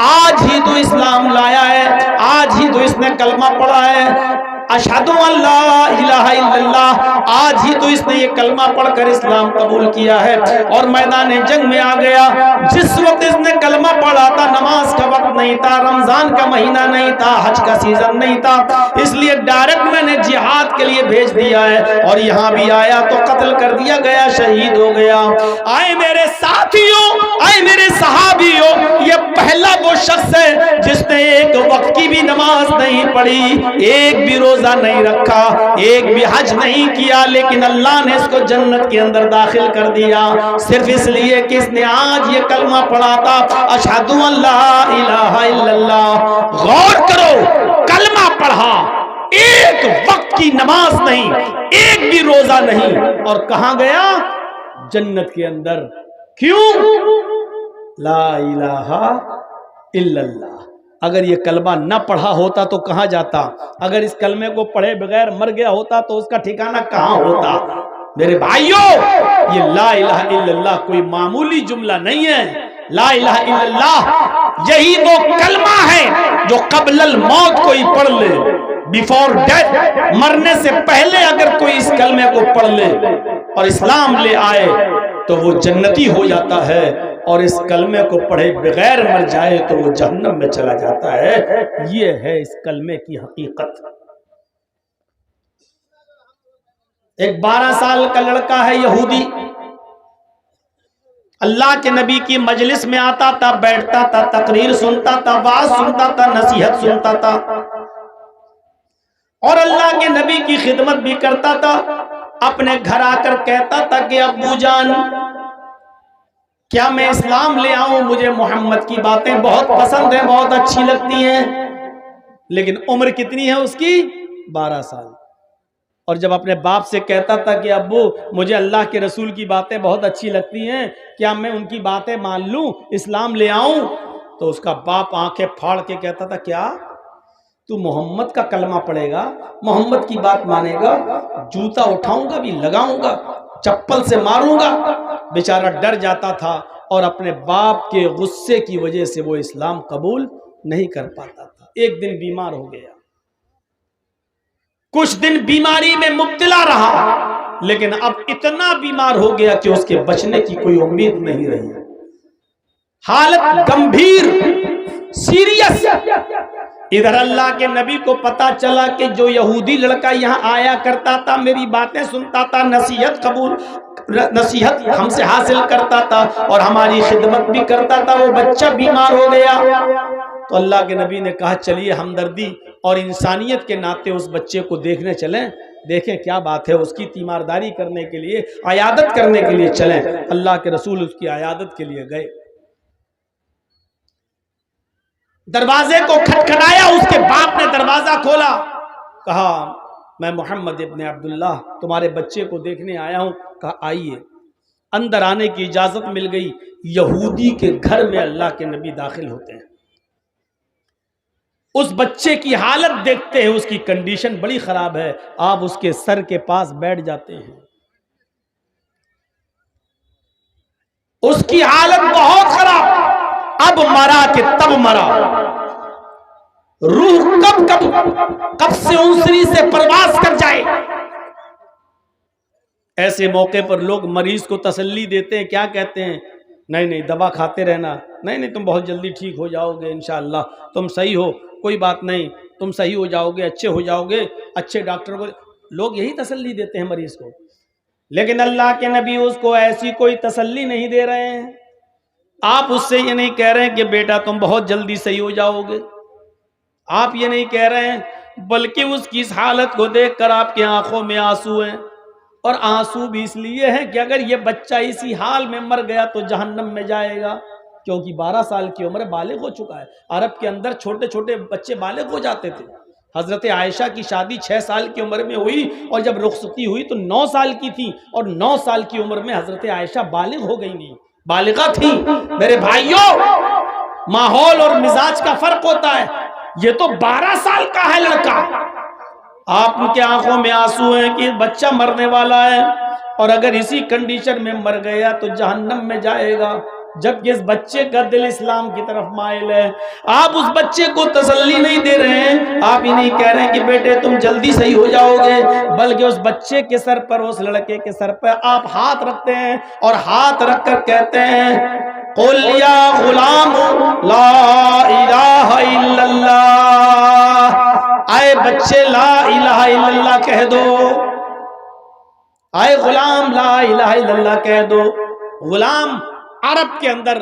آج ہی تو اسلام لایا ہے، آج ہی تو اس نے کلمہ پڑھا ہے، اشہدو ان لا الہ الا اللہ، آج ہی تو اس نے یہ کلمہ پڑھ کر اسلام قبول کیا ہے، اور میدان جنگ میں آ گیا۔ جس وقت اس نے کلمہ پڑھا تھا نماز کا وقت نہیں تھا، رمضان کا مہینہ نہیں تھا، حج کا سیزن نہیں تھا، اس لیے ڈائریکٹ میں نے جہاد کے لیے بھیج دیا ہے، اور یہاں بھی آیا تو قتل کر دیا گیا، شہید ہو گیا۔ آئے میرے ساتھیوں، آئے میرے صحابیوں، یہ پہلا وہ شخص ہے جس نے ایک وقت کی بھی نماز نہیں پڑھی، ایک بھی روزہ نہیں رکھا، ایک بھی حج نہیں کیا، لیکن اللہ نے اس کو جنت کے اندر داخل کر دیا، صرف اس لیے کہ اس نے آج یہ کلمہ پڑھا تھا اشہدو ان لا الہ الا اللہ۔ غور کرو، کلمہ پڑھا، ایک وقت کی نماز نہیں، ایک بھی روزہ نہیں، اور کہاں گیا؟ جنت کے اندر۔ کیوں؟ لا الہ الا اللہ۔ اگر یہ کلمہ نہ پڑھا ہوتا تو کہاں جاتا؟ اگر اس کلمے کو پڑھے بغیر مر گیا ہوتا تو اس کا ٹھکانہ کہاں ہوتا؟ میرے بھائیوں، یہ لا الہ الا اللہ کوئی معمولی جملہ نہیں ہے۔ لا الہ الا اللہ یہی وہ کلمہ ہے جو قبل الموت کوئی پڑھ لے، بیفور ڈیتھ، مرنے سے پہلے اگر کوئی اس کلمے کو پڑھ لے اور اسلام لے آئے تو وہ جنتی ہو جاتا ہے، اور اس کلمے کو پڑھے بغیر مر جائے تو وہ جہنم میں چلا جاتا ہے۔ یہ ہے اس کلمے کی حقیقت۔ ایک 12 سال کا لڑکا ہے یہودی، اللہ کے نبی کی مجلس میں آتا تھا، بیٹھتا تھا، تقریر سنتا تھا، وعظ سنتا تھا، نصیحت سنتا تھا، اور اللہ کے نبی کی خدمت بھی کرتا تھا۔ اپنے گھر آ کر کہتا تھا کہ ابو جان کیا میں اسلام لے آؤں؟ مجھے محمد کی باتیں بہت پسند ہیں، بہت اچھی لگتی ہیں۔ لیکن عمر کتنی ہے اس کی؟ 12 سال۔ اور جب اپنے باپ سے کہتا تھا کہ ابو مجھے اللہ کے رسول کی باتیں بہت اچھی لگتی ہیں، کیا میں ان کی باتیں مان لوں، اسلام لے آؤں؟ تو اس کا باپ آنکھیں پھاڑ کے کہتا تھا کیا تو محمد کا کلمہ پڑھے گا، محمد کی بات مانے گا؟ جوتا اٹھاؤں گا بھی لگاؤں گا، چپل سے ماروں گا۔ بیچارہ ڈر جاتا تھا اور اپنے باپ کے غصے کی وجہ سے وہ اسلام قبول نہیں کر پاتا تھا۔ ایک دن بیمار ہو گیا، کچھ دن بیماری میں مبتلا رہا، لیکن اب اتنا بیمار ہو گیا کہ اس کے بچنے کی کوئی امید نہیں رہی، حالت گمبھیر، سیریس۔ ادھر اللہ کے نبی کو پتا چلا کہ جو یہودی لڑکا یہاں آیا کرتا تھا، میری باتیں سنتا تھا، نصیحت ہم سے حاصل کرتا تھا اور ہماری خدمت بھی کرتا تھا، وہ بچہ بیمار ہو گیا۔ تو اللہ کے نبی نے کہا چلیے ہمدردی اور انسانیت کے ناطے اس بچے کو دیکھنے چلیں، دیکھیں کیا بات ہے، اس کی تیمارداری کرنے کے لیے، عیادت کرنے کے لیے چلیں۔ اللہ کے رسول اس کی عیادت کے لیے گئے، دروازے کو کھٹکھٹایا، اس کے باپ نے دروازہ کھولا، کہا میں محمد ابن عبداللہ تمہارے بچے کو دیکھنے آیا ہوں۔ کہا آئیے۔ اندر آنے کی اجازت مل گئی۔ یہودی کے گھر میں اللہ کے نبی داخل ہوتے ہیں، اس بچے کی حالت دیکھتے ہیں، اس کی کنڈیشن بڑی خراب ہے، آپ اس کے سر کے پاس بیٹھ جاتے ہیں، اس کی حالت بہت خراب، اب مرا کہ تب مرا، روح کب سے انسری سے پرواز کر جائے۔ ایسے موقع پر لوگ مریض کو تسلی دیتے ہیں، کیا کہتے ہیں؟ نہیں دوا کھاتے رہنا، نہیں تم بہت جلدی ٹھیک ہو جاؤ گے انشاءاللہ، تم صحیح ہو، کوئی بات نہیں، تم صحیح ہو جاؤ گے، اچھے ہو جاؤ گے، اچھے ڈاکٹر کو، لوگ یہی تسلی دیتے ہیں مریض کو۔ لیکن اللہ کے نبی اس کو ایسی کوئی تسلی نہیں دے رہے ہیں۔ آپ اس سے یہ نہیں کہہ رہے ہیں کہ بیٹا تم بہت جلدی صحیح ہو جاؤ گے، آپ یہ نہیں کہہ رہے ہیں، بلکہ اس کی اس حالت کو دیکھ کر آپ کے آنکھوں میں آنسو ہیں، اور آنسو بھی اس لیے ہیں کہ اگر یہ بچہ اسی حال میں مر گیا تو جہنم میں جائے گا، کیونکہ 12 سال کی عمر بالغ ہو چکا ہے۔ عرب کے اندر چھوٹے چھوٹے بچے بالغ ہو جاتے تھے۔ حضرت عائشہ کی شادی 6 سال کی عمر میں ہوئی، اور جب رخصتی ہوئی تو 9 سال کی تھی، اور 9 سال کی عمر میں حضرت عائشہ بالغ ہو گئی، نہیں بالغہ تھی۔ میرے بھائیوں، ماحول اور مزاج کا فرق ہوتا ہے، یہ تو 12 سال کا ہے لڑکا، آپ کے آنکھوں میں آنسو ہیں کہ بچہ مرنے والا ہے، اور اگر اسی کنڈیشن میں مر گیا تو جہنم میں جائے گا، جبکہ اس بچے کا دل اسلام کی طرف مائل ہے۔ آپ اس بچے کو تسلی نہیں دے رہے ہیں، آپ ہی نہیں کہہ رہے ہیں کہ بیٹے تم جلدی صحیح ہو جاؤ گے، بلکہ اس بچے کے سر پر، اس لڑکے کے سر پر آپ ہاتھ رکھتے ہیں، اور ہاتھ رکھ کر کہتے ہیں قُلْ يَا غُلَامُ لَا إِلَٰهَ إِلَّا اللَّهُ، اے بچے لا الہ الا اللہ کہہ دو، اے غلام لا الہ الا اللہ کہہ دو۔ غلام عرب کے اندر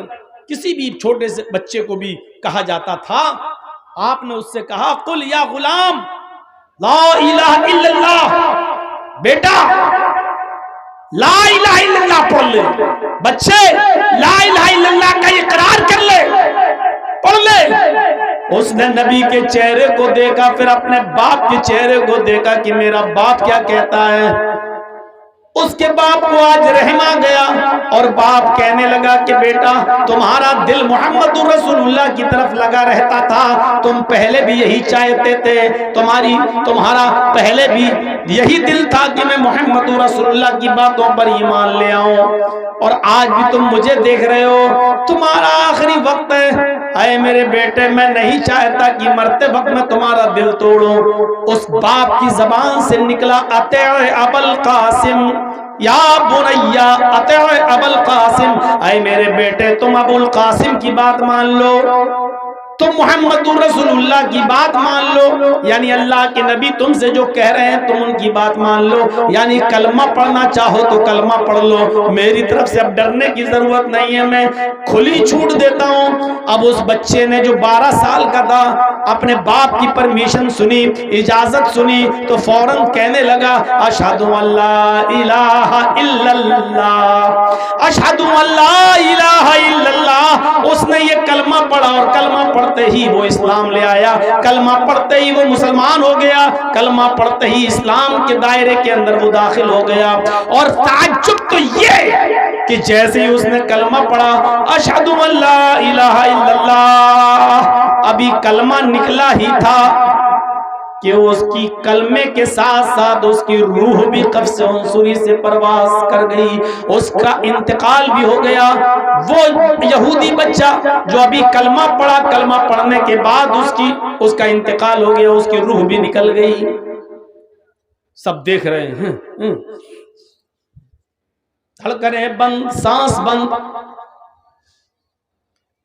کسی بھی چھوٹے سے بچے کو بھی کہا جاتا تھا۔ آپ نے اس سے کہا قل یا غلام لا الہ الا اللہ، بیٹا لا الہ الا اللہ پڑھ لے، بچے لا الہ الا اللہ کا اقرار کر لے، پڑھ لے۔ اس نے نبی کے چہرے کو دیکھا، پھر اپنے باپ کے چہرے کو دیکھا کہ میرا باپ کیا کہتا ہے۔ اس کے باپ کو آج رحم آ گیا، اور باپ کہنے لگا کہ بیٹا تمہارا دل محمد رسول اللہ کی طرف لگا رہتا تھا، تم پہلے بھی یہی چاہتے تھے، تمہارا پہلے بھی یہی دل تھا کہ میں محمد رسول اللہ کی باتوں پر ایمان لے آؤں، اور آج بھی تم مجھے دیکھ رہے ہو، تمہارا آخری وقت ہے۔ اے میرے بیٹے، میں نہیں چاہتا کہ مرتے وقت میں تمہارا دل توڑوں۔ اس باپ کی زبان سے نکلا اطیع ابا القاسم یا بنیا، اطیع ابا القاسم، اے میرے بیٹے تم ابو القاسم کی بات مان لو۔ تو محمد رسول کی بات مان لو، یعنی اللہ کے نبی تم سے جو کہہ رہے ہیں تم ان کی بات مان لو، یعنی کلمہ پڑھنا چاہو تو کلمہ پڑھ لو، میری طرف سے اب ڈرنے کی ضرورت نہیں ہے، میں کھلی چھوٹ دیتا ہوں۔ اب اس بچے نے جو 12 سال کا تھا اپنے باپ کی پرمیشن سنی، اجازت سنی، تو فوراً کہنے لگا اشہد ان لا الہ الا اللہ، اشہد ان لا الہ الا اللہ۔ اس نے یہ کلمہ پڑھا اور کلمہ پڑھتے ہی وہ اسلام لے آیا، کلمہ پڑھتے ہی وہ مسلمان ہو گیا، کلمہ پڑھتے ہی اسلام کے دائرے کے اندر وہ داخل ہو گیا۔ اور تعجب تو یہ کہ جیسے ہی اس نے کلمہ پڑھا اشہد ان لا الہ الا اللہ، ابھی کلمہ نکلا ہی تھا کہ اس کی کلمے کے ساتھ ساتھ اس کی روح بھی قفس عنصری سے پرواز کر گئی، اس کا انتقال بھی ہو گیا۔ وہ یہودی بچہ جو ابھی کلمہ پڑھا، کلمہ پڑھنے کے بعد اس کا انتقال ہو گیا، اس کی روح بھی نکل گئی۔ سب دیکھ رہے ہیں، دھڑکنیں بند، سانس بند۔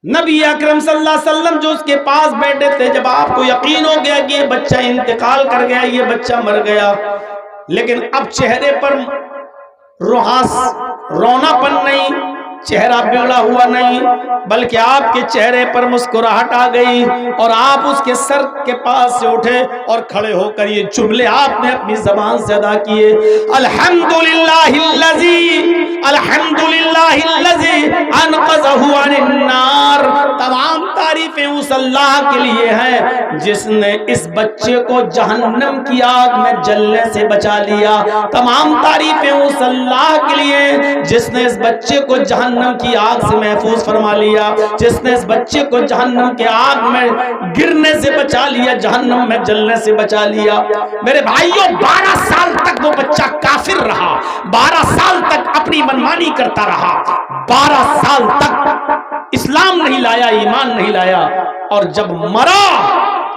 نبی اکرم صلی اللہ علیہ وسلم جو اس کے پاس بیٹھے تھے، جب آپ کو یقین ہو گیا کہ یہ بچہ انتقال کر گیا، یہ بچہ مر گیا، لیکن اب چہرے پر رونا پن نہیں، چہرہ بگڑا ہوا نہیں، بلکہ آپ کے چہرے پر مسکراہٹ آ گئی، اور آپ اس کے سر کے پاس سے اٹھے اور کھڑے ہو کر یہ جملے آپ نے اپنی زبان سے ادا کیے، الحمدللہ الذی انقذہ عن النار۔ تمام تعریفیں اس اللہ کے لیے ہیں جس نے اس بچے کو جہنم کی آگ میں جلنے سے بچا لیا۔ تمام تعریفیں اس اللہ کے لیے جس نے اس بچے کو جہنم کی آگ سے محفوظ فرما لیا، جس نے اس بچے کو جہنم کے آگ میں گرنے سے بچا لیا، جہنم میں جلنے سے بچا لیا۔ میرے بھائیوں، 12 سال تک وہ بچہ کافر رہا، 12 سال تک اپنی منمانی کرتا رہا، 12 سال تک اسلام نہیں لایا، ایمان نہیں لایا، اور جب مرا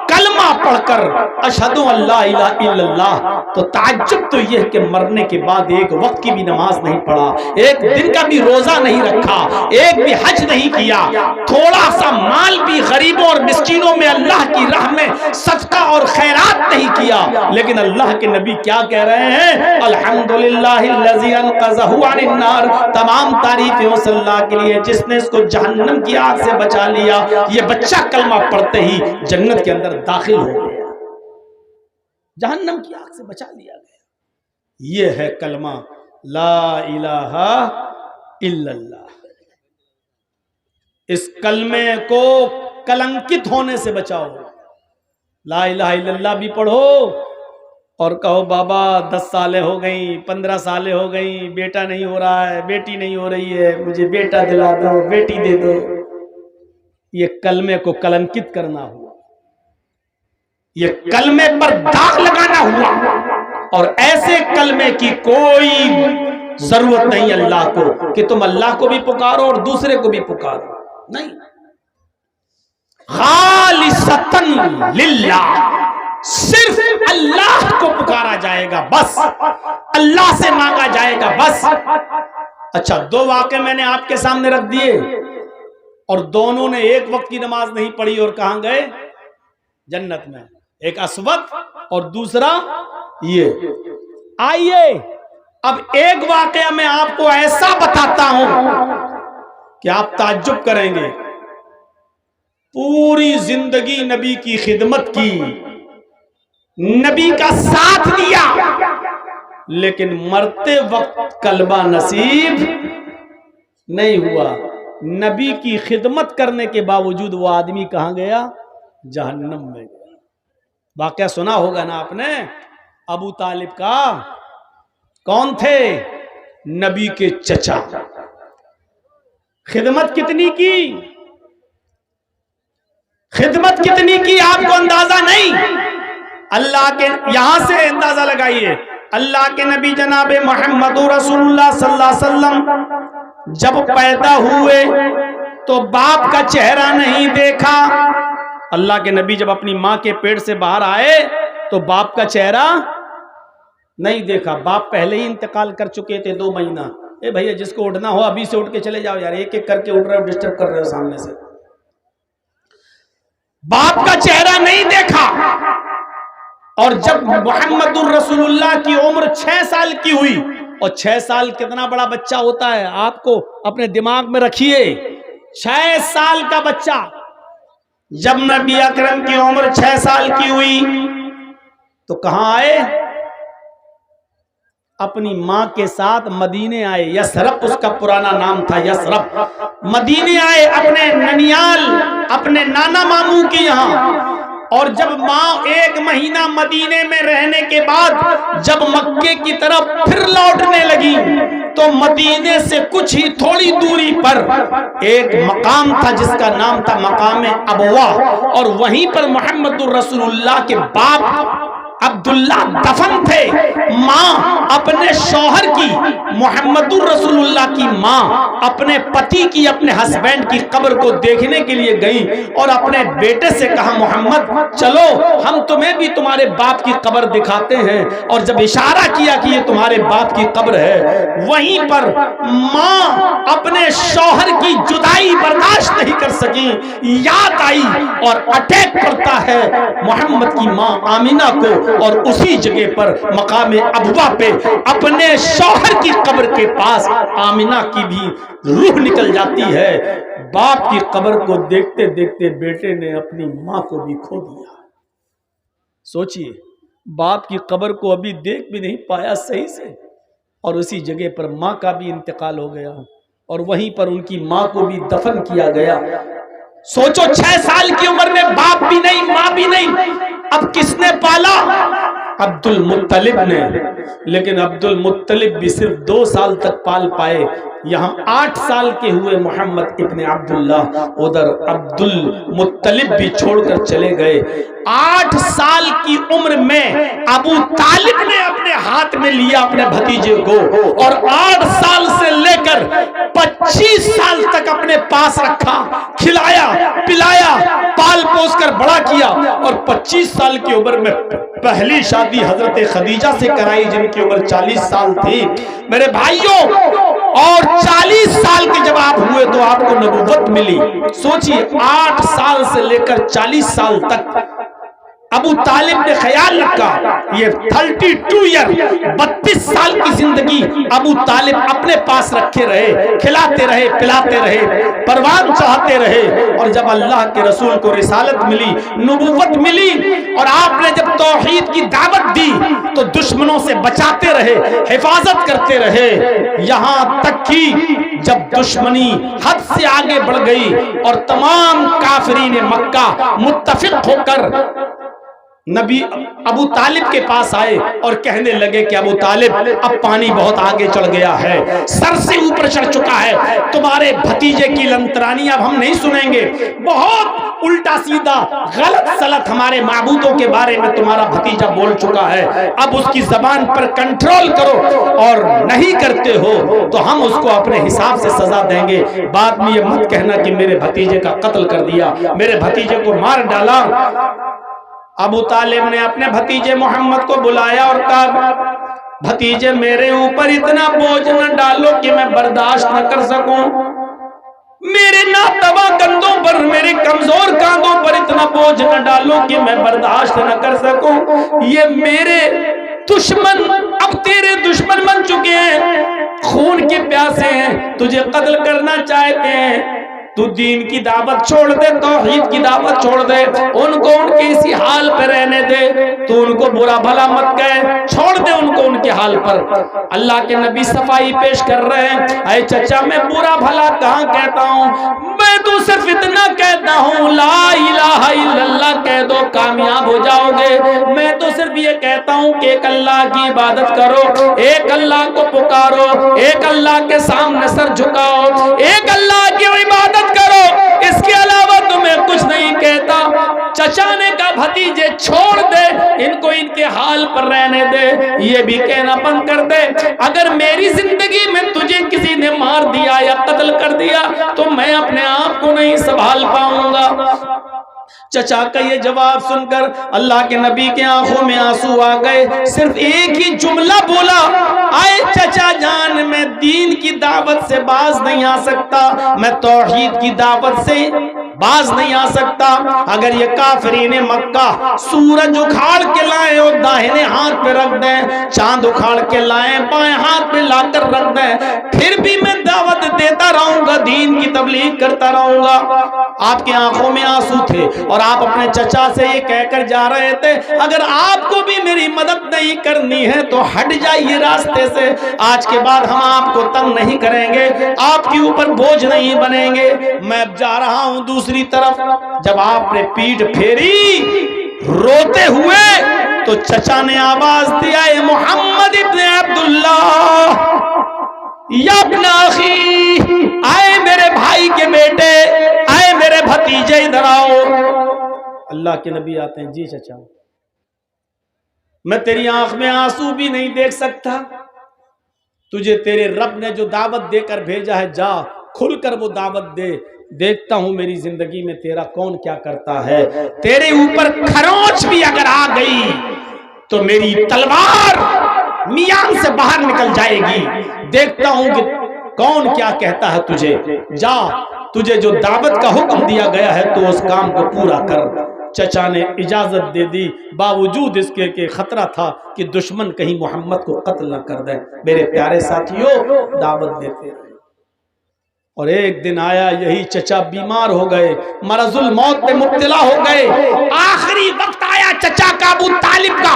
کلمہ پڑھ کر اشہد ان لا الہ الا اللہ، تو تعجب تو یہ کہ مرنے کے بعد ایک وقت کی بھی نماز نہیں پڑھا، ایک دن کا بھی روزہ نہیں رکھا، ایک بھی حج نہیں کیا، تھوڑا سا مال بھی غریبوں اور مسکینوں میں اللہ کی راہ میں صدقہ اور خیرات نہیں کیا، لیکن اللہ کے نبی کیا کہہ رہے ہیں؟ الحمدللہ الذی انقذہ عن النار۔ تمام تعریفیں اس اللہ کے لیے جس نے اس کو جہنم کی آگ سے بچا لیا۔ یہ بچہ کلمہ پڑھتے ہی جنت کے اندر داخل ہو گیا، جہنم کی آگ سے بچا لیا گیا۔ یہ ہے کلمہ لا الہ الا اللہ۔ اس کلمے کو کلنکت ہونے سے بچاؤ۔ لا الہ الا اللہ بھی پڑھو اور کہو بابا 10 سالیں ہو گئیں، 15 سالیں ہو گئیں، بیٹا نہیں ہو رہا ہے، بیٹی نہیں ہو رہی ہے، مجھے بیٹا دلا دو، بیٹی دے دو۔ یہ کلمے کو کلنکت کرنا ہوا، یہ کلمے پر داغ لگانا ہوا، اور ایسے کلمے کی کوئی ضرورت نہیں اللہ کو کہ تم اللہ کو بھی پکارو اور دوسرے کو بھی پکارو، نہیں، خالصتاً للہ، صرف اللہ کو پکارا جائے گا، بس اللہ سے مانگا جائے گا، بس۔ اچھا، 2 واقعے میں نے آپ کے سامنے رکھ دیے، اور دونوں نے ایک وقت کی نماز نہیں پڑھی اور کہاں گئے؟ جنت میں۔ ایک اسود اور دوسرا یہ۔ آئیے اب ایک واقعہ میں آپ کو ایسا بتاتا ہوں کہ آپ تعجب کریں گے۔ پوری زندگی نبی کی خدمت کی، نبی کا ساتھ دیا، لیکن مرتے وقت کلمہ نصیب نہیں ہوا۔ نبی کی خدمت کرنے کے باوجود وہ آدمی کہاں گیا؟ جہنم میں گیا۔ واقعہ سنا ہوگا نا آپ نے ابو طالب کا۔ کون تھے؟ نبی کے چچا۔ خدمت کتنی کی؟ خدمت کتنی کی آپ کو اندازہ نہیں۔ اللہ کے یہاں سے اندازہ لگائیے، اللہ کے نبی جناب محمد رسول اللہ صلی اللہ علیہ وسلم جب پیدا ہوئے تو باپ کا چہرہ نہیں دیکھا۔ اللہ کے نبی جب اپنی ماں کے پیٹ سے باہر آئے تو باپ کا چہرہ نہیں دیکھا۔ باپ پہلے ہی انتقال کر چکے تھے 2 مہینہ۔ اے بھیا جس کو اٹھنا ہو ابھی سے اٹھ کے چلے جاؤ یار، ایک ایک کر کے اٹھ رہے ہو، ڈسٹرب کر رہے ہو سامنے سے۔ باپ کا چہرہ نہیں دیکھا. اور جب محمد الرسول اللہ کی عمر 6 سال کی ہوئی، اور 6 سال کتنا بڑا بچہ ہوتا ہے آپ کو اپنے دماغ میں رکھیے، 6 سال کا بچہ. جب نبی اکرم کی عمر 6 سال کی ہوئی تو کہاں آئے؟ اپنی ماں کے ساتھ مدینے آئے. یثرب اس کا پرانا نام تھا، یثرب. مدینے آئے اپنے ننیال، اپنے نانا ماموں کے یہاں. اور جب ماں 1 مہینہ مدینے میں رہنے کے بعد جب مکے کی طرف پھر لوٹنے لگی تو مدینے سے کچھ ہی تھوڑی دوری پر ایک مقام تھا جس کا نام تھا مقام ابوا، اور وہیں پر محمد الرسول اللہ کے باپ عبداللہ دفن تھے. ماں اپنے شوہر کی، محمد الرسول اللہ کی ماں اپنے پتی کی، اپنے ہسبینڈ کی قبر کو دیکھنے کے لیے گئی اور اپنے بیٹے سے کہا محمد چلو ہم تمہیں بھی تمہارے باپ کی قبر دکھاتے ہیں. اور جب اشارہ کیا کہ یہ تمہارے باپ کی قبر ہے، وہیں پر ماں اپنے شوہر کی جدائی برداشت نہیں کر سکی، یاد آئی اور اٹیک کرتا ہے محمد کی ماں آمینہ کو، اور اسی جگہ پر مقام ابوا پہ اپنے شوہر کی قبر کے پاس آمینہ کی بھی روح نکل جاتی ہے. باپ کی قبر کو دیکھتے دیکھتے بیٹے نے اپنی ماں کو بھی کھو دیا. سوچئے باپ کی قبر کو ابھی دیکھ بھی نہیں پایا صحیح سے، اور اسی جگہ پر ماں کا بھی انتقال ہو گیا، اور وہیں پر ان کی ماں کو بھی دفن کیا گیا. سوچو 6 سال کی عمر میں باپ بھی نہیں، ماں بھی نہیں، اب کس نے پالا؟ عبد المطلب نے. لیکن عبد المطلب بھی صرف 2 سال تک پال پائے. یہاں 8 سال کے ہوئے محمد ابن عبداللہ، ادھر عبد المطلب بھی چھوڑ کر چلے گئے. 8 سال کی عمر میں ابو طالب نے اپنے ہاتھ میں لیا اپنے بھتیجے کو، اور 8 سال سے لے کر 25 سال تک اپنے پاس رکھا، کھلایا پلایا، پال پوس کر بڑا کیا. اور 25 سال کی عمر میں پہلی شادی حضرت خدیجہ سے کرائی جن کی عمر 40 سال تھی. میرے بھائیوں، اور 40 سال کے جب آپ ہوئے تو آپ کو نبوت ملی. سوچئے 8 سال سے لے کر 40 سال تک ابو طالب نے خیال رکھا. یہ 32 ایئر 32 سال کی زندگی ابو طالب اپنے پاس رکھے رہے، کھلاتے رہے پلاتے رہے، پروان چاہتے رہے. اور جب اللہ کے رسول کو رسالت ملی، نبوت ملی، اور آپ نے جب توحید کی دعوت دی تو دشمنوں سے بچاتے رہے، حفاظت کرتے رہے، یہاں تک کہ جب دشمنی حد سے آگے بڑھ گئی اور تمام کافرین مکہ متفق ہو کر نبی ابو طالب کے پاس آئے اور کہنے لگے کہ ابو طالب اب پانی بہت آگے چڑھ گیا ہے، سر سے اوپر چڑھ چکا ہے، تمہارے بھتیجے کی لنترانی اب ہم نہیں سنیں گے. بہت الٹا سیدھا غلط سلط ہمارے معبودوں کے بارے میں تمہارا بھتیجا بول چکا ہے، اب اس کی زبان پر کنٹرول کرو، اور نہیں کرتے ہو تو ہم اس کو اپنے حساب سے سزا دیں گے. بعد میں یہ مت کہنا کہ میرے بھتیجے کا قتل کر دیا، میرے بھتیجے کو مار ڈالا. ابو طالب نے اپنے بھتیجے محمد کو بلایا اور کہا بھتیجے میرے اوپر اتنا بوجھ نہ ڈالو کہ میں برداشت نہ کر سکوں، میرے ناتواں کندھوں پر، میرے کمزور کاندھوں پر اتنا بوجھ نہ ڈالو کہ میں برداشت نہ کر سکوں. یہ میرے دشمن اب تیرے دشمن بن چکے ہیں، خون کے پیاسے ہیں، تجھے قتل کرنا چاہتے ہیں. تو دین کی دعوت چھوڑ دے، توحید کی دعوت چھوڑ دے، ان کو ان کے اسی حال پہ رہنے دے، تو ان کو برا بھلا مت کہے، چھوڑ دے ان کو ان کے حال پر. اللہ کے نبی صفائی پیش کر رہے ہیں، اے چچا میں برا بھلا کہاں کہتا ہوں، میں تو صرف اتنا کہتا ہوں لا الہ الا اللہ کہہ دو کامیاب ہو جاؤ گے. میں تو صرف یہ کہتا ہوں کہ ایک اللہ کی عبادت کرو، ایک اللہ کو پکارو، ایک اللہ کے سامنے سر جھکاؤ، ایک اللہ کی عبادت کرو، اس کے علاوہ تمہیں کچھ نہیں کہتا. چچا نے کہا بھتیجے چھوڑ دے ان کو ان کے حال پر رہنے دے، یہ بھی کہنا بند کر دے اگر میری زندگی میں تجھے کسی نے مار دیا یا قتل کر دیا تو میں اپنے آپ کو نہیں سنبھال پاؤں گا۔ چچا کا یہ جواب سن کر اللہ کے نبی کے آنکھوں میں آنسو آ گئے، صرف ایک ہی جملہ بولا، آئے چچا جان میں دین کی دعوت سے باز نہیں آ سکتا، میں توحید کی دعوت سے باز نہیں آ سکتا۔ اگر یہ کافرین مکہ سورج اکھاڑ کے لائیں اور داہنے ہاتھ پہ رکھ دیں، چاند اکھاڑ کے لائیں بائیں ہاتھ پہ لا کر رکھ دیں، پھر بھی میں دعوت دیتا رہوں گا، دین کی تبلیغ کرتا رہوں گا۔ آپ کے آنکھوں میں آنسو تھے اور آپ اپنے چچا سے یہ کہہ کر جا رہے تھے اگر آپ کو بھی میری مدد نہیں کرنی ہے تو ہٹ جائیے راستے سے، آج کے بعد ہم آپ کو تنگ نہیں کریں گے، آپ کے اوپر بوجھ نہیں بنیں گے، میں اب جا رہا ہوں دوسری طرف۔ جب آپ نے پیٹھ پھیری روتے ہوئے تو چچا نے آواز دیا، اے محمد ابن عبداللہ یا ابن اخی، آئے میرے بھائی کے بیٹے، آئے میرے بھتیجے ادھر آؤ۔ اللہ کے نبی آتے ہیں، جی چچا میں تیری آنکھ میں آنسو بھی نہیں دیکھ سکتا، تجھے تیرے رب نے جو دعوت دے کر بھیجا ہے جا کھل کر وہ دعوت دے، دیکھتا ہوں میری زندگی میں تیرا کون کیا کرتا ہے، تیرے اوپر کھروچ بھی اگر آ گئی تو میری تلوار میان سے باہر نکل جائے گی، دیکھتا ہوں کہ کون کیا کہتا ہے تجھے، جا تجھے جو دعوت کا حکم دیا گیا ہے تو اس کام کو پورا کر۔ چچا نے اجازت دے دی، باوجود اس کے کہ خطرہ تھا کہ دشمن کہیں محمد کو قتل نہ کر دے۔ میرے پیارے ساتھیوں دعوت دیتے رہے اور ایک دن آیا یہی چچا بیمار ہو گئے، مرض الموت میں مبتلا ہو گئے، آخری وقت آیا چچا کا ابو طالب کا،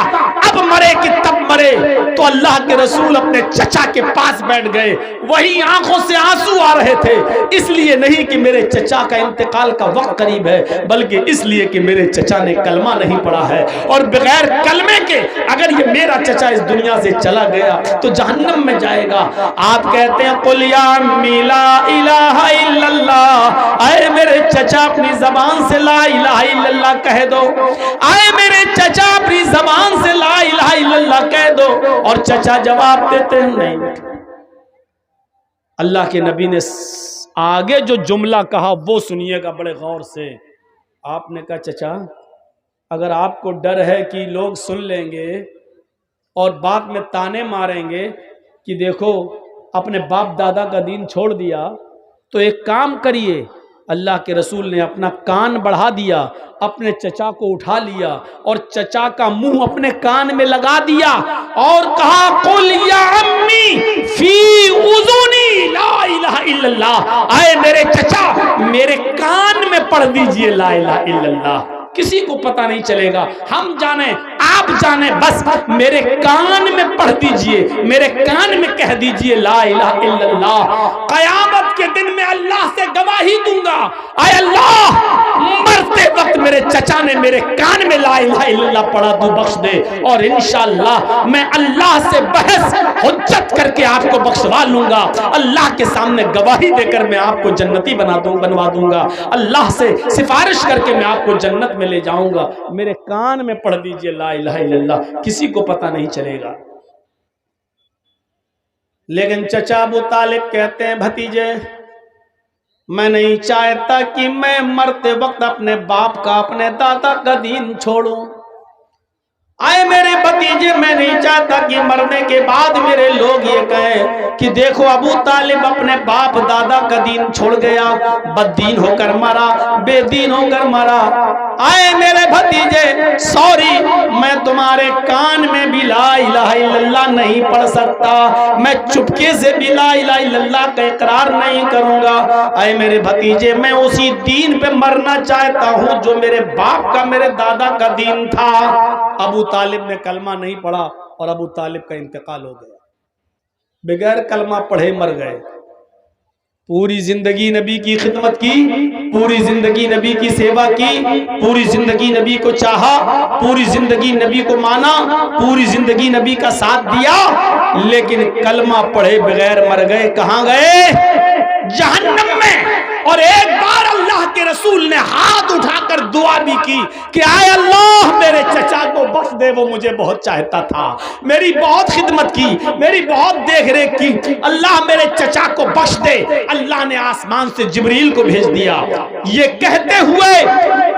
اب مرے کہ تب مرے، تو اللہ کے رسول اپنے چچا کے پاس بیٹھ گئے، وہی آنکھوں سے آنسو آ رہے تھے، اس لیے نہیں کہ میرے چچا کا انتقال کا وقت قریب ہے بلکہ اس لیے کہ میرے چچا نے کلمہ نہیں پڑھا ہے، اور بغیر کلمے کے اگر یہ میرا چچا اس دنیا سے چلا گیا تو جہنم میں جائے گا۔ آپ کہتے ہیں قل یا امی لا الہ الا اللہ، اے میرے چچا اپنی زبان سے لا الہ الا اللہ کہہ دو، اے میرے چچا اپنی زبان سے لا الہ الا اللہ کہہ دو، اور چچا جواب دیتے ہیں نہیں بیٹا۔ اللہ کے نبی نے آگے جو جملہ کہا وہ سنیے گا بڑے غور سے۔ آپ نے کہا چچا اگر آپ کو ڈر ہے کہ لوگ سن لیں گے اور بعد میں تانے ماریں گے کہ دیکھو اپنے باپ دادا کا دین چھوڑ دیا، تو ایک کام کریے، اللہ کے رسول نے اپنا کان بڑھا دیا، اپنے چچا کو اٹھا لیا اور چچا کا منہ اپنے کان میں لگا دیا اور کہا قل یا امی فی اذنی لا الہ الا اللہ، آئے میرے چچا میرے کان میں پڑھ دیجئے لا الہ الا اللہ، کسی کو پتہ نہیں چلے گا، ہم جانیں آپ جانیں، بس میرے کان میں پڑھ دیجئے، میرے کان میں کہہ دیجئے لا الہ الا اللہ۔ قیامت کے دن میں اللہ سے گواہی دوں گا، اے اللہ مرتے وقت میرے چچا نے میرے کان میں لا الہ الا اللہ پڑھا، تو بخش دے، اور انشاءاللہ میں اللہ سے بحث حجت کر کے آپ کو بخشوا لوں گا، اللہ کے سامنے گواہی دے کر میں آپ کو جنتی بنوا دوں گا، اللہ سے سفارش کر کے میں آپ کو جنت میں لے جاؤں گا، میرے کان میں پڑھ دیجئے لا الہ الا اللہ، کسی کو پتہ نہیں چلے گا۔ لیکن چچا ابو طالب کہتے ہیں بھتیجے میں نہیں چاہتا کہ میں مرتے وقت اپنے باپ کا اپنے دادا کا دین چھوڑوں، آئے میرے بھتیجے میں نہیں چاہتا کہ مرنے کے بعد میرے لوگ یہ کہیں کہ دیکھو ابو طالب اپنے باپ دادا کا دین چھوڑ گیا، بد دین ہو کر مرا، بے دین ہو کر مرا۔ آئے میرے بھتیجے سوری میں تمہارے کان میں بھی لا الہ الا اللہ نہیں پڑھ سکتا، میں چپکے سے بھی لا الہ الا اللہ کا اقرار نہیں کروں گا، آئے میرے بھتیجے میں اسی دین پہ مرنا چاہتا ہوں جو میرے باپ کا میرے دادا کا دین تھا۔ ابو طالب نے کلمہ نہیں پڑھا اور ابو طالب کا انتقال ہو گیا، بغیر کلمہ پڑھے مر گئے۔ پوری زندگی نبی کی خدمت کی، پوری زندگی نبی کی سیوا کی، پوری زندگی نبی کو چاہا، پوری زندگی نبی کو مانا، پوری زندگی نبی کا ساتھ دیا، لیکن کلمہ پڑھے بغیر مر گئے۔ کہاں گئے؟ جہنم میں۔ اور ایک بار اللہ کے رسول نے ہاتھ اٹھا کر دعا بھی کی کہ آئے اللہ میرے چچا کو بخش دے، وہ مجھے بہت چاہتا تھا، میری بہت خدمت کی، میری بہت دیکھ ریکھ کی، اللہ میرے چچا کو بخش دے۔ اللہ نے آسمان سے جبریل کو بھیج دیا یہ کہتے ہوئے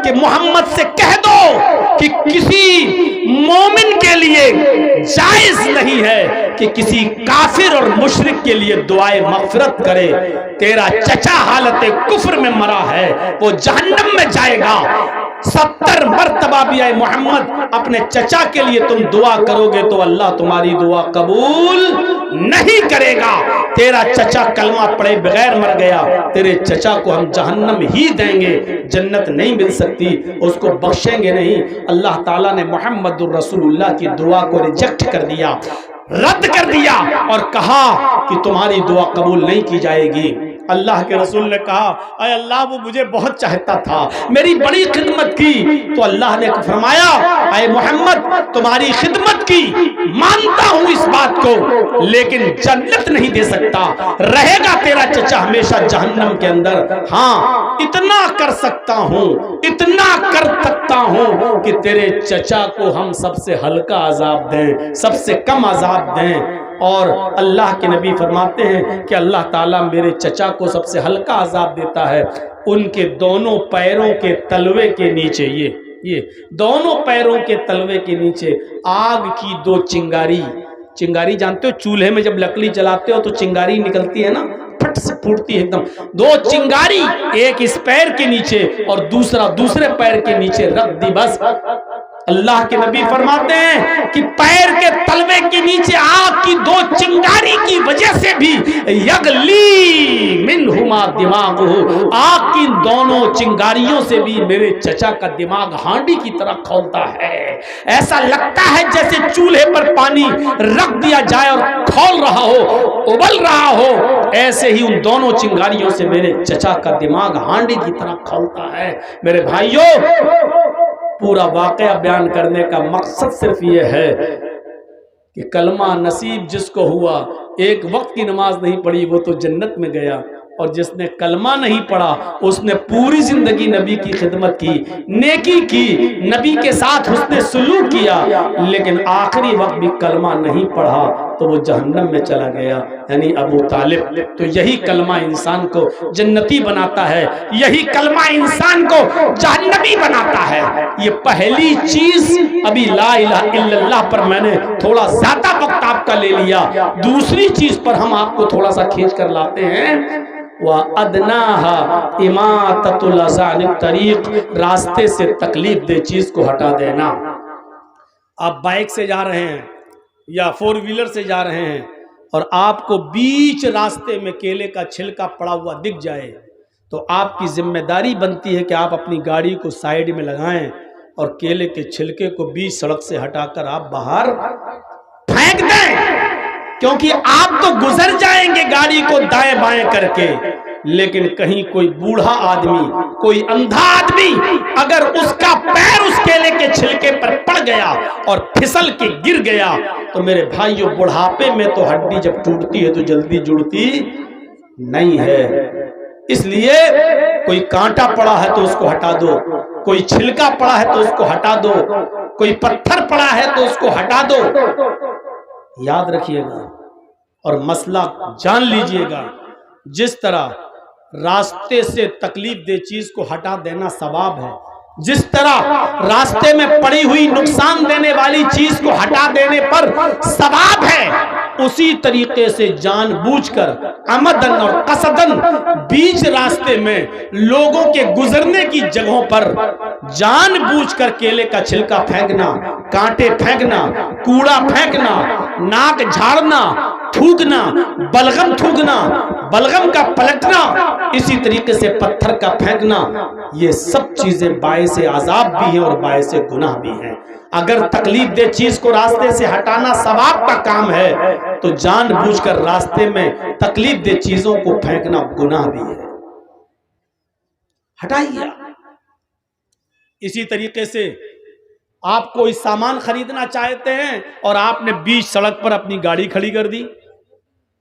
کہ محمد سے کہہ دو کہ کسی مومن کے لیے جائز نہیں ہے کہ کسی کافر اور مشرک کے لیے دعائے مغفرت کرے۔ تیرا چچا حالت کفر میں مرا ہے، وہ جہنم میں جائے گا، 70 مرتبہ بھی اے محمد اپنے چچا کے لیے تم دعا کرو گے تو اللہ تمہاری دعا قبول نہیں کرے گا۔ تیرا چچا کلمہ پڑھے بغیر مر گیا، تیرے چچا کو ہم جہنم ہی دیں گے، جنت نہیں مل سکتی، اس کو بخشیں گے نہیں۔ اللہ تعالیٰ نے محمد الرسول اللہ کی دعا کو ریجیکٹ کر دیا، رد کر دیا اور کہا کہ تمہاری دعا قبول نہیں کی جائے گی۔ اللہ کے رسول نے کہا اے اللہ وہ مجھے بہت چاہتا تھا، میری بڑی خدمت کی، تو اللہ نے فرمایا اے محمد تمہاری خدمت کی مانتا ہوں اس بات کو، لیکن جنت نہیں دے سکتا، رہے گا تیرا چچا ہمیشہ جہنم کے اندر۔ ہاں اتنا کر سکتا ہوں، اتنا کر سکتا ہوں کہ تیرے چچا کو ہم سب سے ہلکا عذاب دیں، سب سے کم عذاب دیں۔ اور اللہ کے نبی فرماتے ہیں کہ اللہ تعالیٰ میرے چچا کو سب سے ہلکا عذاب دیتا ہے، ان کے دونوں پیروں کے تلوے کے نیچے، یہ دونوں پیروں کے تلوے کے نیچے آگ کی 2 چنگاری، چنگاری جانتے ہو چولہے میں جب لکڑی جلاتے ہو تو چنگاری نکلتی ہے نا، پھٹ سے پھوٹتی ہے ایک دم، 2 چنگاری ایک اس پیر کے نیچے اور دوسرا دوسرے پیر کے نیچے رکھ دی بس۔ اللہ کے نبی فرماتے ہیں کہ پیر کے تلوے کے نیچے آگ کی 2 چنگاری کی وجہ سے بھی یغلی منہما دماغ، آگ کی دونوں چنگاریوں سے بھی میرے چچا کا دماغ ہانڈی کی طرح کھولتا ہے، ایسا لگتا ہے جیسے چولہے پر پانی رکھ دیا جائے اور کھول رہا ہو، ابل رہا ہو، ایسے ہی ان دونوں چنگاریوں سے میرے چچا کا دماغ ہانڈی کی طرح کھولتا ہے۔ میرے بھائیوں پورا واقعہ بیان کرنے کا مقصد صرف یہ ہے کہ کلمہ نصیب جس کو ہوا، ایک وقت کی نماز نہیں پڑھی وہ تو جنت میں گیا، اور جس نے کلمہ نہیں پڑھا اس نے پوری زندگی نبی کی خدمت کی، نیکی کی، نبی کے ساتھ حسن سلوک کیا، لیکن آخری وقت بھی کلمہ نہیں پڑھا تو وہ جہنم میں چلا گیا، یعنی ابو طالب۔ تو یہی کلمہ انسان کو جنتی بناتا ہے، یہی کلمہ انسان کو جہنمی بناتا ہے۔ یہ پہلی چیز ابھی لا الہ الا اللہ پر میں نے تھوڑا زیادہ وقت آپ کا لے لیا، دوسری چیز پر ہم آپ کو تھوڑا سا کھینچ کر لاتے ہیں، وَأَدْنَاهَا إِمَاطَةُ الْأَذَى عَنِ الطَّرِيقِ، راستے سے تکلیف دہ چیز کو ہٹا دینا۔ آپ بائک سے جا رہے ہیں یا 4 ویلر سے جا رہے ہیں اور آپ کو بیچ راستے میں کیلے کا چھلکا پڑا ہوا دکھ جائے تو آپ کی ذمہ داری بنتی ہے کہ آپ اپنی گاڑی کو سائیڈ میں لگائیں اور کیلے کے چھلکے کو بیچ سڑک سے ہٹا کر آپ باہر پھینک دیں، کیونکہ آپ تو گزر جائیں گے گاڑی کو دائیں بائیں کر کے، لیکن کہیں کوئی بوڑھا آدمی، کوئی اندھا آدمی اگر اس کا پیر اس کیلے کے چھلکے پر پڑ گیا اور پھسل کے گر گیا تو میرے بھائیوں بڑھاپے میں تو ہڈی جب ٹوٹتی ہے تو جلدی جڑتی نہیں ہے۔ اس لیے کوئی کانٹا پڑا ہے تو اس کو ہٹا دو، کوئی چھلکا پڑا ہے تو اس کو ہٹا دو، کوئی پتھر پڑا ہے تو اس کو ہٹا دو۔ یاد رکھیے گا اور مسئلہ جان لیجئے گا، جس طرح راستے سے تکلیف دہ چیز کو ہٹا دینا ثواب ہے، جس طرح راستے میں پڑی ہوئی نقصان دینے والی چیز کو ہٹا دینے پر ثواب ہے، اسی طریقے سے جان بوجھ کر عمدن اور قصدن بیچ راستے میں لوگوں کے گزرنے کی جگہوں پر جان بوجھ کر کیلے کا چھلکا پھینکنا، کانٹے پھینکنا، کوڑا پھینکنا، ناک جھاڑنا، تھوکنا، بلغم تھوکنا، بلغم کا پلٹنا، اسی طریقے سے پتھر کا پھینکنا، یہ سب چیزیں باعث عذاب بھی ہیں اور باعث گناہ بھی ہیں۔ اگر تکلیف دہ چیز کو راستے سے ہٹانا ثواب کا کام ہے تو جان بوجھ کر راستے میں تکلیف دہ چیزوں کو پھینکنا گناہ بھی ہے، ہٹائیے۔ اسی طریقے سے آپ کوئی سامان خریدنا چاہتے ہیں اور آپ نے بیچ سڑک پر اپنی گاڑی کھڑی کر دی،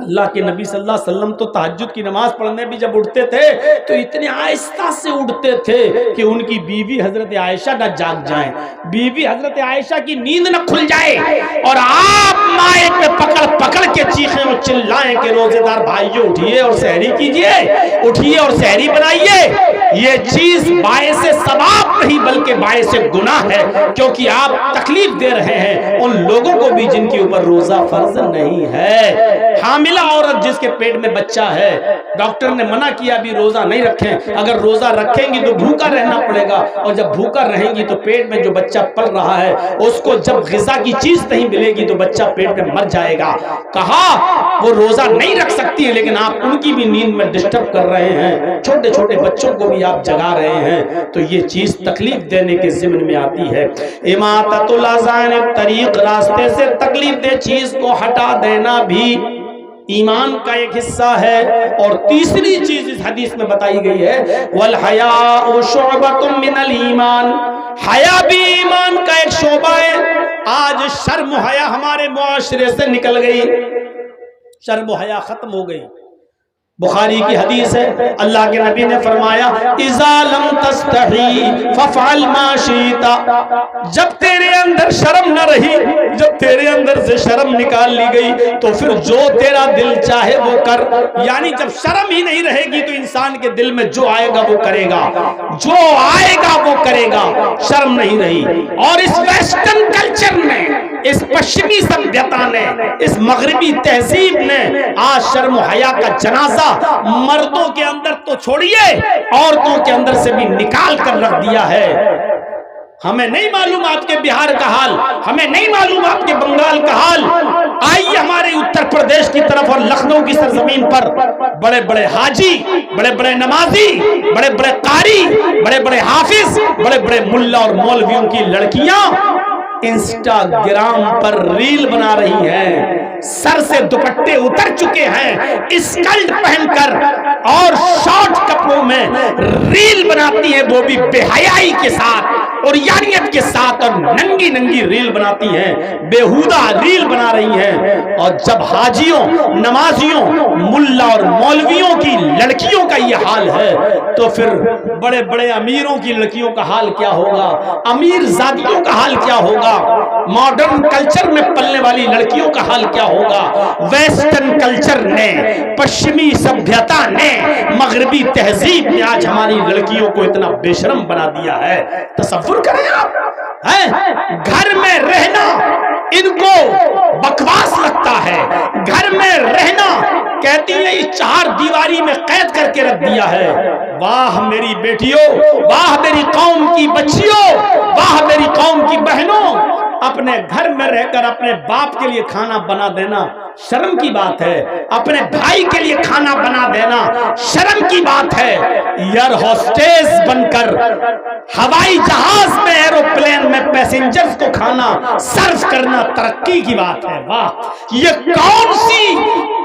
اللہ کے نبی صلی اللہ علیہ وسلم تو تہجد کی نماز پڑھنے بھی جب اٹھتے تھے تو اتنے آہستہ سے اٹھتے تھے کہ ان کی بیوی حضرت عائشہ نہ جاگ جائیں، بیوی حضرت عائشہ کی نیند نہ کھل جائے، اور آپ مائے پہ پکڑ پکڑ کے چیخیں اور چلائیں کہ روزے دار بھائیوں اٹھیے اور سحری کیجئے، اٹھیے اور سحری بنائیے۔ یہ چیز باعث ثواب نہیں بلکہ باعث گناہ ہے، کیونکہ آپ تکلیف دے رہے ہیں ان لوگوں کو بھی جن کے اوپر روزہ فرض نہیں ہے۔ حاملہ عورت جس کے پیٹ میں بچہ ہے، ڈاکٹر نے منع کیا بھی روزہ نہیں رکھیں، اگر روزہ رکھیں گی تو بھوکا رہنا پڑے گا، اور جب بھوکا رہیں گی تو پیٹ میں جو بچہ پل رہا ہے اس کو جب غذا کی چیز نہیں ملے گی تو بچہ پیٹ میں مر جائے گا۔ کہا وہ روزہ نہیں رکھ سکتی ہیں لیکن آپ ان کی بھی نیند میں ڈسٹرب کر رہے ہیں، چھوٹے چھوٹے بچوں کو بھی آپ جگا رہے ہیں، تو یہ چیز تکلیف دینے کے ضمن میں آتی ہے۔ اماطۃ الاذان الطریق، راستے سے تکلیف دہ چیز کو ہٹا دینا بھی ایمان کا ایک حصہ ہے۔ اور تیسری چیز اس حدیث میں بتائی گئی ہے والحیاء شعبۃ من الایمان، حیا بھی ایمان کا ایک شعبہ ہے۔ آج شرم و حیا ہمارے معاشرے سے نکل گئی، شرم و حیا ختم ہو گئی۔ بخاری کی حدیث ہے، اللہ کے نبی نے فرمایا اذا لم تستحی فافعل ما شئت، جب تیرے اندر شرم نہ رہی، جب تیرے اندر سے شرم نکال لی گئی تو پھر جو تیرا دل چاہے وہ کر، یعنی جب شرم ہی نہیں رہے گی تو انسان کے دل میں جو آئے گا وہ کرے گا، جو آئے گا وہ کرے گا، شرم نہیں رہی۔ اور اس ویسٹرن کلچر نے، اس پشچمی سبھیتا نے، اس مغربی تہذیب نے آج شرم و حیا کا جنازہ مردوں کے اندر تو چھوڑیے عورتوں کے اندر سے بھی نکال کر رکھ دیا ہے۔ ہمیں نہیں معلوم آپ کے بہار کا حال، ہمیں نہیں معلوم آپ کے بنگال کا حال، آئیے ہمارے اتر پردیش کی طرف اور لکھنؤ کی سرزمین پر بڑے بڑے حاجی، بڑے بڑے نمازی، بڑے بڑے قاری، بڑے بڑے حافظ، بڑے بڑے ملا اور مولویوں کی لڑکیاں انسٹاگرام پر ریل بنا رہی ہیں، سر سے دوپٹے اتر چکے ہیں، اسکلٹ پہن کر اور شارٹ کپڑوں میں ریل بناتی ہیں، وہ بھی بے حیائی کے ساتھ اور یانیت کے ساتھ، اور ننگی ننگی ریل بناتی ہیں، بیہودہ ریل بنا رہی ہیں۔ اور جب حاجیوں، نمازیوں، ملا اور مولویوں کی لڑکیوں کا یہ حال ہے تو پھر بڑے بڑے امیروں کی لڑکیوں کا حال کیا ہوگا، امیر زادیوں کا حال کیا ہوگا، ماڈرن کلچر میں پلنے والی لڑکیوں کا حال کیا ہوگا۔ ویسٹرن کلچر نے، پشچمی سبھیتا نے، مغربی تہذیب نے آج ہماری لڑکیوں کو اتنا بے شرم بنا دیا ہے۔ تصور کریں آپ، گھر میں رہنا ان کو بکواس لگتا ہے، گھر میں رہنا کہتی ہیں یہ چار دیواری میں قید کر کے رکھ دیا ہے۔ واہ میری بیٹیوں، واہ میری قوم کی بچیوں، واہ میری قوم کی بہنوں، اپنے گھر میں رہ کر اپنے باپ کے لیے کھانا بنا دینا شرم کی بات ہے، اپنے بھائی کے لیے کھانا بنا دینا شرم کی بات ہے، ایئر ہوسٹس بن کر ہوائی جہاز میں، ایروپلین میں پیسنجرز کو کھانا سرو کرنا ترقی کی بات ہے۔ واہ، یہ کون سی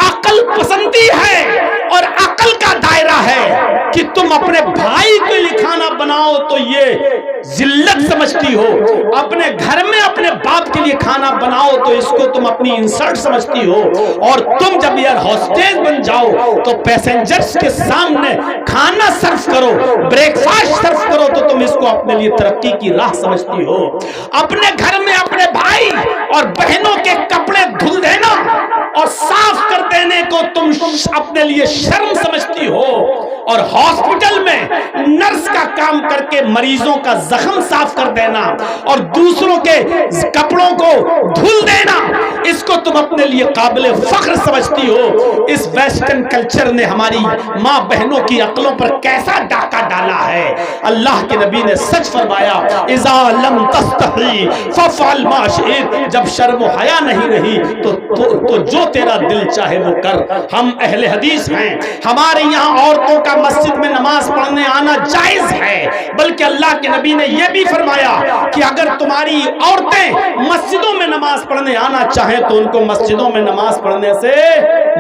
عقل پسندی ہے اور عقل کا دائرہ ہے کہ تم اپنے بھائی کے لیے کھانا بناؤ تو یہ ذلت سمجھتی ہو، اپنے گھر میں اپنے باپ کے لیے کھانا بناؤ تو اس کو تم اپنی انسلٹ سمجھتی ہو، اور تم جب ایئر ہوسٹس بن جاؤ تو پیسنجرز کے سامنے کھانا سرو کرو، بریک فاسٹ سرو کرو تو تم اس کو اپنے لیے ترقی کی راہ سمجھتی ہو۔ اپنے گھر میں اپنے بھائی اور بہنوں کے کپڑے دھل دینا اور صاف کر دینے کو تم اپنے لیے شرم سمجھتی ہو، اور ہاسپٹل میں نرس کا کام کر کے مریضوں کا زخم صاف کر دینا اور دوسروں کے کپڑوں کو دھل دینا اس کو تم اپنے لیے قابل فخر سمجھتی ہو۔ اس ویسٹرن کلچر نے ہماری ماں بہنوں کی عقلوں پر کیسا ڈاکہ ڈالا ہے۔ اللہ کے نبی نے سچ فرمایا اذا لم تستحی فافعل ما شئت، جب شرم و حیا نہیں رہی تو جو تیرا دل چاہے وہ کر۔ ہم اہل حدیث ہیں، ہمارے یہاں عورتوں کا مسجد میں نماز پڑھنے آنا جائز ہے، بلکہ اللہ کے نبی نے یہ بھی فرمایا کہ اگر تمہاری عورتیں مسجدوں میں نماز پڑھنے آنا چاہیں تو ان کو مسجدوں میں نماز پڑھنے سے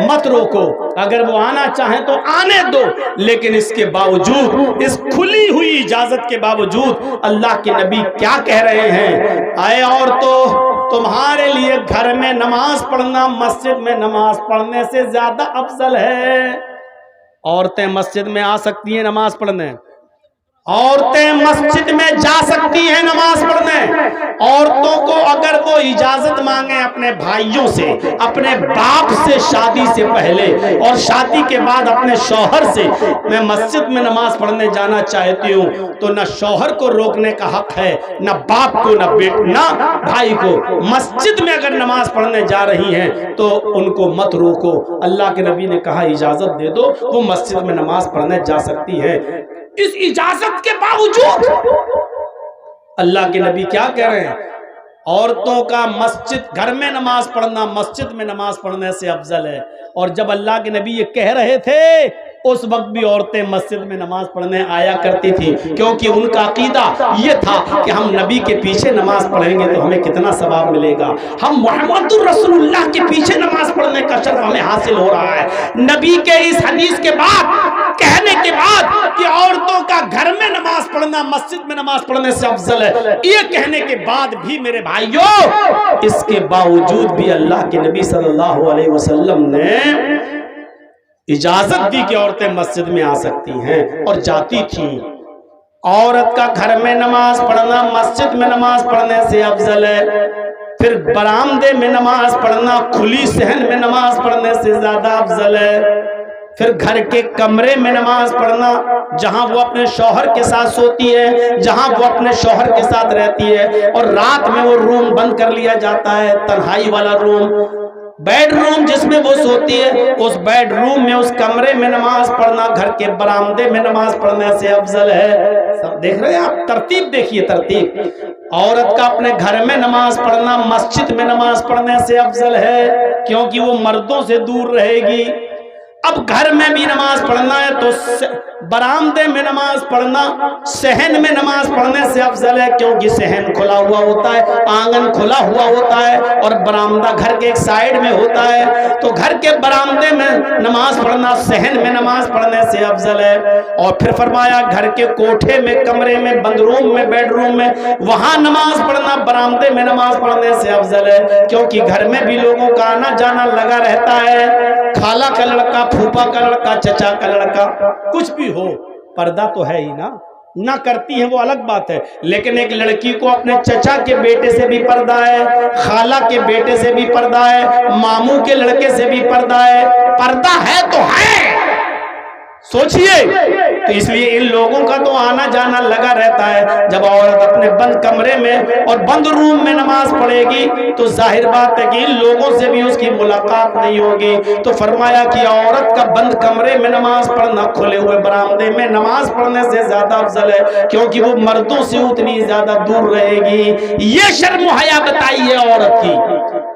مت روکو، اگر وہ آنا چاہیں تو آنے دو، لیکن اس کے باوجود، اس کھلی ہوئی اجازت کے باوجود اللہ کے نبی کیا کہہ رہے ہیں؟ اے عورتوں تمہارے لیے گھر میں نماز پڑھنا مسجد میں نماز پڑھنے سے زیادہ افضل ہے۔ عورتیں مسجد میں آ سکتی ہیں نماز پڑھنے، عورتیں مسجد میں جا سکتی ہیں نماز پڑھنے۔ عورتوں کو اگر وہ اجازت مانگیں اپنے بھائیوں سے، اپنے باپ سے شادی سے پہلے اور شادی کے بعد اپنے شوہر سے، میں مسجد میں نماز پڑھنے جانا چاہتی ہوں، تو نہ شوہر کو روکنے کا حق ہے، نہ باپ کو، نہ بھائی کو۔ مسجد میں اگر نماز پڑھنے جا رہی ہیں تو ان کو مت روکو۔ اللہ کے نبی نے کہا اجازت دے دو، وہ مسجد میں نماز پڑھنے جا سکتی ہے۔ اس اجازت کے باوجود اللہ کے نبی کیا کہہ رہے ہیں؟ عورتوں کا مسجد، گھر میں نماز پڑھنا مسجد میں نماز پڑھنے سے افضل ہے۔ اور جب اللہ کے نبی یہ کہہ رہے تھے اس وقت بھی عورتیں مسجد میں نماز پڑھنے آیا کرتی تھی، کیونکہ ان کا عقیدہ یہ تھا کہ ہم نبی کے پیچھے نماز پڑھیں گے تو ہمیں کتنا ثواب ملے گا، ہم محمد الرسول اللہ کے پیچھے نماز پڑھنے کا شرف ہمیں حاصل ہو رہا ہے۔ نبی کے اس حدیث کے بعد، کہنے کے بعد کہ عورتوں کا گھر میں نماز پڑھنا مسجد میں نماز پڑھنے سے افضل ہے، یہ کہنے کے بعد بھی میرے بھائیوں، اس کے باوجود بھی اللہ کے نبی صلی اللہ علیہ وسلم نے اجازت دی کہ عورتیں مسجد میں آ سکتی ہیں اور جاتی تھیں۔ عورت کا گھر میں نماز پڑھنا مسجد میں نماز پڑھنے سے افضل ہے، پھر برآمدے میں نماز پڑھنا، کھلی صحن میں نماز پڑھنے سے زیادہ افضل ہے، پھر گھر کے کمرے میں نماز پڑھنا جہاں وہ اپنے شوہر کے ساتھ سوتی ہے، جہاں وہ اپنے شوہر کے ساتھ رہتی ہے، اور رات میں وہ روم بند کر لیا جاتا ہے، تنہائی والا روم، بیڈ روم جس میں وہ سوتی ہے، اس بیڈ روم میں، اس کمرے میں نماز پڑھنا گھر کے برآمدے میں نماز پڑھنے سے افضل ہے۔ سب دیکھ رہے ہیں آپ؟ ترتیب دیکھیے، ترتیب۔ عورت کا اپنے گھر میں نماز پڑھنا مسجد میں نماز پڑھنے سے افضل ہے، کیونکہ وہ مردوں سے دور رہے گی۔ اب گھر میں بھی نماز پڑھنا ہے تو برآمدے میں نماز پڑھنا، صحن میں نماز پڑھنے سے افضل ہے، کیونکہ صحن کھلا ہوا ہوتا ہے، آنگن کھلا ہوا ہوتا ہے، اور برآمدہ گھر کے ایک سائیڈ میں ہوتا ہے، تو گھر کے برآمدے میں نماز پڑھنا صحن میں نماز پڑھنے سے افضل ہے۔ اور پھر فرمایا گھر کے کوٹھے میں، کمرے میں، بند روم میں، بیڈ روم میں، وہاں نماز پڑھنا برآمدے میں نماز پڑھنے سے افضل ہے، کیونکہ گھر میں بھی لوگوں کا آنا جانا لگا رہتا ہے، خالہ کا لڑکا، پھوپھا کا لڑکا، چچا کا لڑکا، کچھ بھی ہو، پردہ تو ہے ہی نا، نہ کرتی ہے وہ الگ بات ہے، لیکن ایک لڑکی کو اپنے چچا کے بیٹے سے بھی پردہ ہے، خالہ کے بیٹے سے بھی پردہ ہے، ماموں کے لڑکے سے بھی پردہ ہے، پردہ ہے تو ہے، سوچئے۔ تو اس لیے ان لوگوں کا تو آنا جانا لگا رہتا ہے۔ جب عورت اپنے بند کمرے میں اور بند روم میں نماز پڑھے گی تو ظاہر بات ہے کہ ان لوگوں سے بھی اس کی ملاقات نہیں ہوگی۔ تو فرمایا کہ عورت کا بند کمرے میں نماز پڑھنا کھلے ہوئے برآمدے میں نماز پڑھنے سے زیادہ افضل ہے، کیونکہ وہ مردوں سے اتنی زیادہ دور رہے گی۔ یہ شرم و حیا بتائی ہے عورت کی۔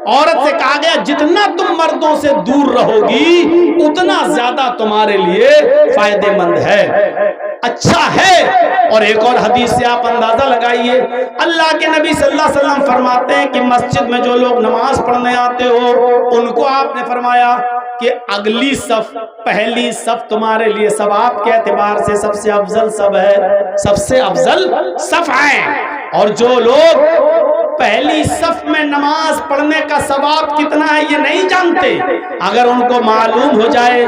عورت سے کہا گیا جتنا تم مردوں سے دور رہو گی اتنا زیادہ تمہارے لیے فائدہ مند ہے، اچھا ہے۔ اور ایک اور حدیث سے آپ اندازہ لگائیے، اللہ کے نبی صلی اللہ علیہ وسلم فرماتے ہیں کہ مسجد میں جو لوگ نماز پڑھنے آتے ہو ان کو آپ نے فرمایا کہ اگلی صف، پہلی صف تمہارے لیے ثواب کے اعتبار سے سب سے افضل صف ہے، سب سے افضل صف ہے۔ اور جو لوگ پہلی صف میں نماز پڑھنے کا ثواب کتنا ہے یہ نہیں جانتے، اگر ان کو معلوم ہو جائے،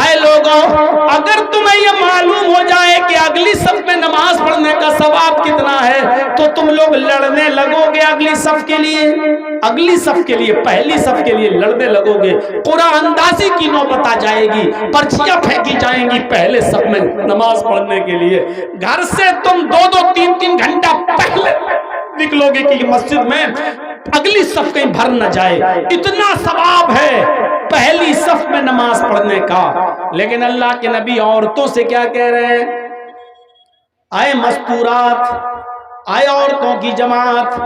اے لوگوں اگر تمہیں یہ معلوم ہو جائے کہ اگلی صف میں نماز پڑھنے کا ثواب کتنا ہے تو تم لوگ لڑنے لگو گے اگلی صف کے لیے، اگلی صف کے لیے، پہلی صف کے لیے لڑنے لگو گے، قرآن اندازی کی نوبت آ جائے گی، پرچیاں پھینکی جائیں گی پہلے صف میں نماز پڑھنے کے لیے۔ گھر سے تم 2-2 3-3 گھنٹہ پہلے نکلو گے کہ مسجد میں اگلی صف کہیں بھر نہ جائے، اتنا ثواب ہے پہلی صف میں نماز پڑھنے کا۔ لیکن اللہ کے نبی عورتوں سے کیا کہہ رہے ہیں؟ اے مستورات، اے عورتوں کی جماعت،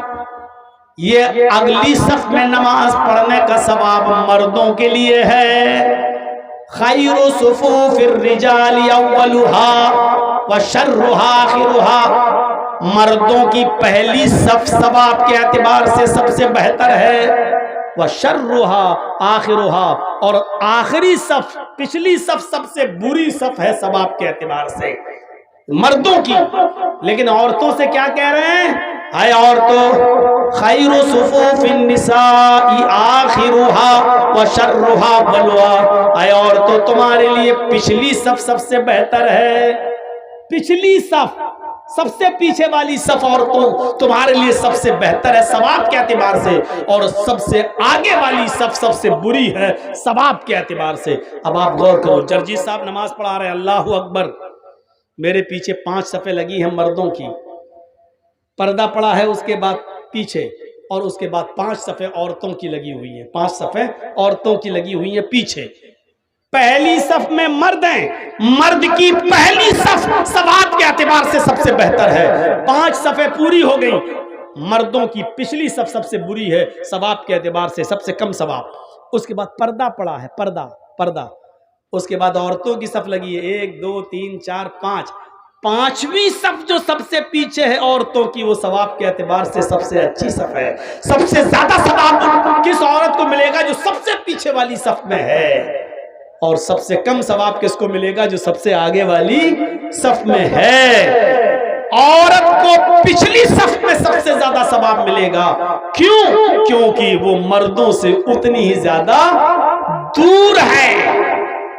یہ اگلی صف میں نماز پڑھنے کا ثواب مردوں کے لیے ہے۔ خیر صفوف الرجال اولها وشرها آخرها، مردوں کی پہلی صف ثواب کے اعتبار سے سب سے بہتر ہے، وشرها آخرها، اور آخری صف، پچھلی صف سب سے بری صف ہے ثواب کے اعتبار سے مردوں کی۔ لیکن عورتوں سے کیا کہہ رہے ہیں؟ اے عورتوں خیر صفوف النساء آخرها وشرها بلوا، اے عورتوں تمہارے لیے پچھلی صف سب سے بہتر ہے، پچھلی صف سب سے پیچھے والی صف عورتوں تمہارے لیے سب سے بہتر ہے ثواب کے اعتبار سے، اور سب سے آگے والی صف سب سے بری ہے ثواب کے اعتبار سے۔ اب آپ غور کرو، جرجی صاحب نماز پڑھا رہے ہیں، اللہ اکبر، میرے پیچھے 5 صفیں لگی ہیں مردوں کی، پردہ پڑا ہے اس کے بعد پیچھے، اور اس کے بعد 5 صفیں عورتوں کی لگی ہوئی ہیں، 5 صفیں عورتوں کی لگی ہوئی ہیں پیچھے۔ پہلی صف میں مرد ہیں، مرد کی پہلی صف ثواب کے اعتبار سے سب سے بہتر ہے، 5 صفیں پوری ہو گئیں، مردوں کی پچھلی صف سب سے بری ہے ثواب کے اعتبار سے، سب سے کم ثواب۔ اس کے بعد پردہ پڑا ہے، پردہ، اس کے بعد عورتوں کی صف لگی ہے، 1 2 3 4 5، 5ویں صف جو سب سے پیچھے ہے عورتوں کی، وہ ثواب کے اعتبار سے سب سے اچھی صف ہے۔ سب سے زیادہ ثواب کس عورت کو ملے گا؟ جو سب سے پیچھے والی صف میں ہے، اور سب سے کم ثواب کس کو ملے گا؟ جو سب سے آگے والی صف میں ہے۔ عورت کو پچھلی صف میں سب سے زیادہ ثواب ملے گا، کیوں؟ کیونکہ وہ مردوں سے اتنی ہی زیادہ دور ہے۔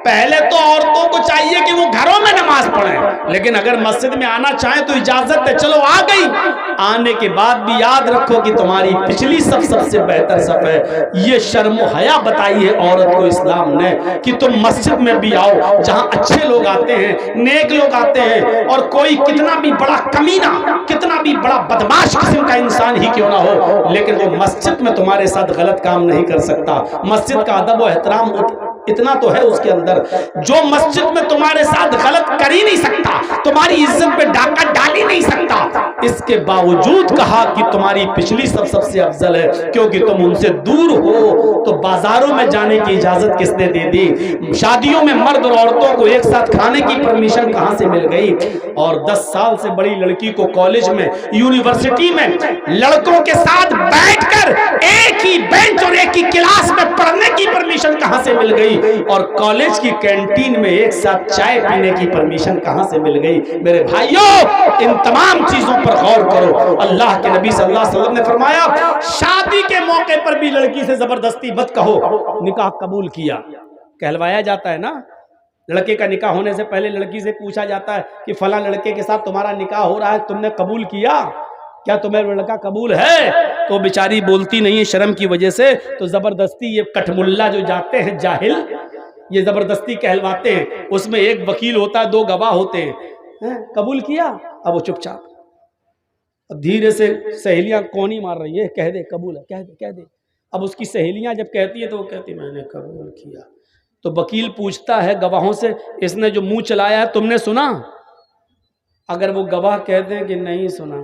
پہلے تو عورتوں کو چاہیے کہ وہ گھروں میں نماز پڑھیں، لیکن اگر مسجد میں آنا چاہیں تو اجازت ہے، چلو آ گئی، آنے کے بعد بھی یاد رکھو کہ تمہاری پچھلی صف سب سے بہتر صف ہے۔ یہ شرم و حیا بتائی ہے عورت کو اسلام نے کہ تم مسجد میں بھی آؤ جہاں اچھے لوگ آتے ہیں، نیک لوگ آتے ہیں، اور کوئی کتنا بھی بڑا کمینہ، کتنا بھی بڑا بدماش قسم کا انسان ہی کیوں نہ ہو، لیکن وہ مسجد میں تمہارے ساتھ غلط کام نہیں کر سکتا۔ مسجد کا ادب و احترام اتنا تو ہے اس کے اندر، جو مسجد میں تمہارے ساتھ غلط کر ہی نہیں سکتا، تمہاری عزت پہ ڈاکہ ڈال ہی نہیں سکتا، اس کے باوجود کہا کہ تمہاری پچھلی صف سب سے افضل ہے، کیونکہ تم ان سے دور ہو۔ تو بازاروں میں جانے کی اجازت کس نے دے دی؟ شادیوں میں مرد اور عورتوں کو ایک ساتھ کھانے کی پرمیشن کہاں سے مل گئی؟ اور 10 سال سے بڑی لڑکی کو کالج میں، یونیورسٹی میں لڑکوں کے ساتھ بیٹھ کر ایک ہی بینچ اور ایک ہی کلاس میں پڑھنے کی پرمیشن کہاں سے مل گئی؟ اور کالج کی کینٹین میں ایک ساتھ چائے پینے کی پرمیشن کہاں سے مل گئی؟ میرے بھائیوں، ان تمام چیزوں پر غور کرو۔ اللہ کے نبی صلی اللہ علیہ وسلم نے فرمایا شادی کے موقع پر بھی لڑکی سے زبردستی مت کہو نکاح قبول کیا۔ کہلوایا جاتا ہے نا، لڑکے کا نکاح ہونے سے پہلے لڑکی سے پوچھا جاتا ہے کہ فلاں لڑکے کے ساتھ تمہارا نکاح ہو رہا ہے، تم نے قبول کیا؟ کیا تمہیں لڑکا قبول ہے؟ تو بیچاری بولتی نہیں ہے شرم کی وجہ سے، تو زبردستی یہ کٹ ملا جو جاتے ہیں جاہل، یہ زبردستی کہلواتے ہیں، اس میں ایک وکیل ہوتا ہے، 2 گواہ ہوتے ہیں، قبول کیا؟ اب وہ چپ چاپ، اب دھیرے سے سہیلیاں کونی مار رہی ہے، کہہ دے قبول ہے، کہہ دے۔ اب اس کی سہیلیاں جب کہتی ہے تو وہ کہتی میں نے قبول کیا۔ تو وکیل پوچھتا ہے گواہوں سے، اس نے جو منہ چلایا ہے تم نے سنا؟ اگر وہ گواہ کہتے ہیں کہ نہیں سنا،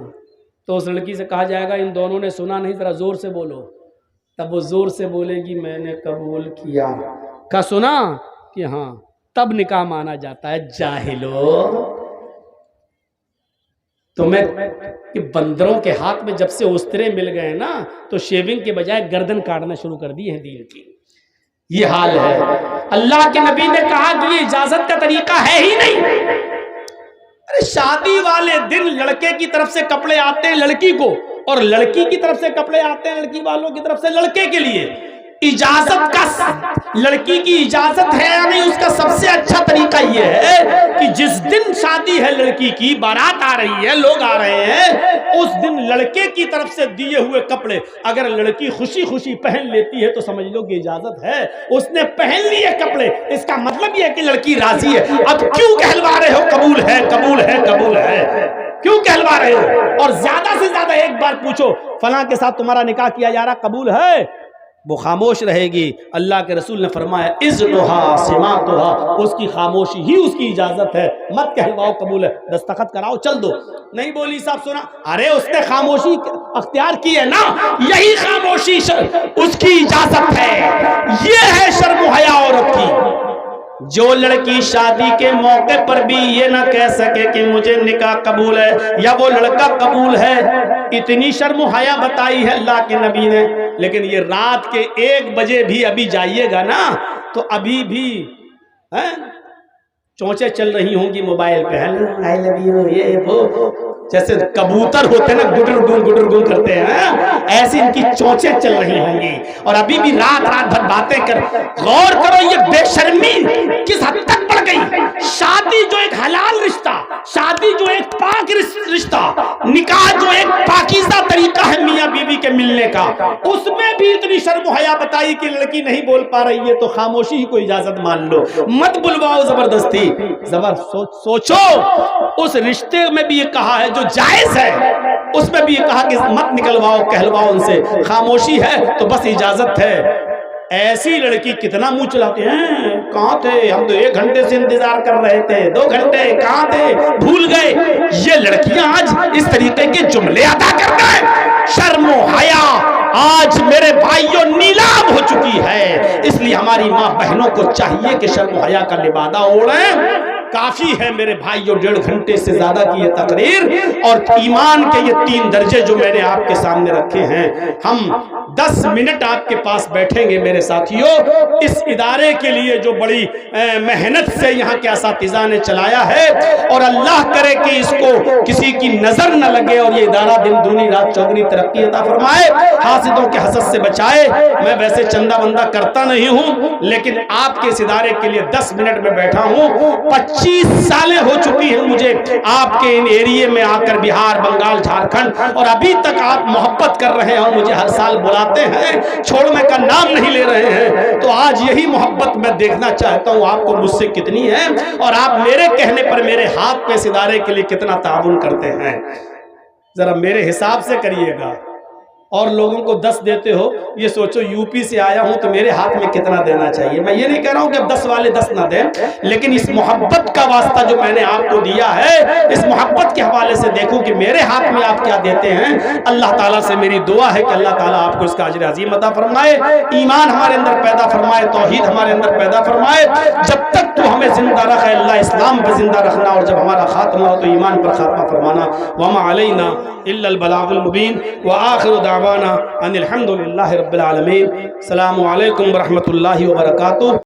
تو اس لڑکی سے کہا جائے گا ان دونوں نے سنا نہیں، ذرا زور سے بولو۔ تب وہ زور سے بولے گی میں نے قبول کیا۔ کہا سنا کہ ہاں، تب نکاح مانا جاتا ہے۔ جاہلو، تمہیں کہ بندروں کے ہاتھ میں جب سے استرے مل گئے نا، تو شیونگ کے بجائے گردن کاٹنا شروع کر دی ہے دین کی۔ یہ حال ہے۔ اللہ کے نبی نے کہا کہ یہ اجازت کا طریقہ ہے ہی نہیں۔ شادی والے دن لڑکے کی طرف سے کپڑے آتے ہیں لڑکی کو، اور لڑکی کی طرف سے کپڑے آتے ہیں لڑکی والوں کی طرف سے لڑکے کے لیے۔ اجازت کا، لڑکی کی اجازت ہے یا نہیں، اس کا سب سے اچھا طریقہ یہ ہے کہ جس دن شادی ہے لڑکی کی، بارات آ رہی ہے، لوگ آ رہے ہیں، اس دن لڑکے کی طرف سے دیے ہوئے کپڑے اگر لڑکی خوشی خوشی پہن لیتی ہے تو سمجھ لو کہ اجازت ہے، اس نے پہن لیے کپڑے، اس کا مطلب یہ ہے کہ لڑکی راضی ہے۔ اب کیوں کہلوا رہے ہو قبول ہے قبول ہے قبول ہے؟ کیوں کہلوا رہے ہو؟ اور زیادہ سے زیادہ ایک بار پوچھو فلاں کے ساتھ تمہارا نکاح کیا جا رہا، قبول ہے؟ وہ خاموش رہے گی۔ اللہ کے رسول نے فرمایا اذنها سماعتها، اس کی خاموشی ہی اس کی اجازت ہے، مت کہلواؤ قبول ہے، دستخط کراؤ چل دو۔ نہیں بولی صاحب سنا، ارے اس نے خاموشی اختیار کی ہے نا، یہی خاموشی اس کی اجازت ہے۔ یہ ہے شرم و حیا عورت کی۔ جو لڑکی شادی کے موقع پر بھی یہ نہ کہہ سکے کہ مجھے نکاح قبول ہے یا وہ لڑکا قبول ہے، اتنی شرم و حیا بتائی ہے اللہ کے نبی نے۔ لیکن یہ رات کے 1 بجے بھی ابھی جائیے گا نا، تو ابھی بھی چونچے چل رہی ہوں گی موبائل پہ، آئی لو یو، یہ وہ، جیسے کبوتر ہوتے ہیں نا گڈر گن کرتے ہیں، ایسی ان کی چونچیں چل رہی ہوں گی، اور ابھی بھی رات بھر باتیں کر. غور کرو یہ بے شرمی کس حد تک بڑھ گئی. شادی جو ایک حلال رشتہ، شادی جو ایک پاک رشتہ، نکاح جو ایک پاکیزہ طریقہ ہے میاں بیوی کے ملنے کا، اس میں بھی اتنی شرم و حیا بتائی کہ لڑکی نہیں بول پا رہی ہے تو خاموشی ہی کو اجازت مان لو، مت بلواؤ زبردستی. سوچو اس رشتے میں بھی یہ کہا ہے جو جائز ہے، اس میں بھی یہ کہا کہ مت نکلواؤ کہلواؤ ان سے، خاموشی ہے تو بس اجازت ہے. ایسی لڑکی کتنا منہ چلاتے ہیں، کہاں تھے ہم تو 1 گھنٹے سے انتظار کر رہے تھے، 2 گھنٹے کہاں تھے بھول گئے. یہ لڑکیاں آج اس طریقے کے جملے ادا کر گئے. شرم و حیا آج میرے بھائیوں نیلام ہو چکی ہے. اس لیے ہماری ماں بہنوں کو چاہیے کہ شرم و حیا کا لبادہ اوڑھیں. کافی ہے میرے بھائیوں 1.5 گھنٹے سے زیادہ کی یہ تقریر اور ایمان کے یہ 3 درجے جو میں نے آپ کے سامنے رکھے ہیں. ہم 10 منٹ آپ کے پاس بیٹھیں گے میرے ساتھیوں. اس ادارے کے لیے جو بڑی محنت سے یہاں کے اساتذہ نے چلایا ہے، اور اللہ کرے کہ اس کو کسی کی نظر نہ لگے اور یہ ادارہ دن دنی رات چوگنی ترقی عطا فرمائے، حاسدوں کے حسد سے بچائے. میں ویسے چندہ بندہ کرتا نہیں ہوں، لیکن آپ کے اس ادارے کے لیے 10 منٹ میں بیٹھا ہوں. 25 سالیں ہو چکی ہیں مجھے آپ کے ان ایریے میں آ کر، بہار، بنگال، جھارکھنڈ، اور ابھی تک آپ محبت کر رہے ہیں اور مجھے ہر سال بلاتے ہیں، چھوڑنے کا نام نہیں لے رہے ہیں. تو آج یہی محبت میں دیکھنا چاہتا ہوں آپ کو مجھ سے کتنی ہے، اور آپ میرے کہنے پر میرے ہاتھ پہ اس ادارے کے لیے کتنا تعاون کرتے ہیں. ذرا میرے حساب سے کریے گا. اور لوگوں کو 10 دیتے ہو، یہ سوچو یو پی سے آیا ہوں تو میرے ہاتھ میں کتنا دینا چاہیے. میں یہ نہیں کہہ رہا ہوں کہ اب 10 والے 10 نہ دیں، لیکن اس محبت کا واسطہ جو میں نے آپ کو دیا ہے، اس محبت کے حوالے سے دیکھوں کہ میرے ہاتھ میں آپ کیا دیتے ہیں. اللہ تعالیٰ سے میری دعا ہے کہ اللہ تعالیٰ آپ کو اس کا اجر عظیم عطا فرمائے، ایمان ہمارے اندر پیدا فرمائے، توحید ہمارے اندر پیدا فرمائے. جب تک تو ہمیں زندہ رکھے اللہ اسلام پہ زندہ رکھنا، اور جب ہمارا خاتمہ ہو تو ایمان پر خاتمہ فرمانا. وما علینا الا البلاغ المبین وآخر دعوانا ان الحمد للہ رب العالمین. السلام علیکم ورحمۃ اللہ وبرکاتہ.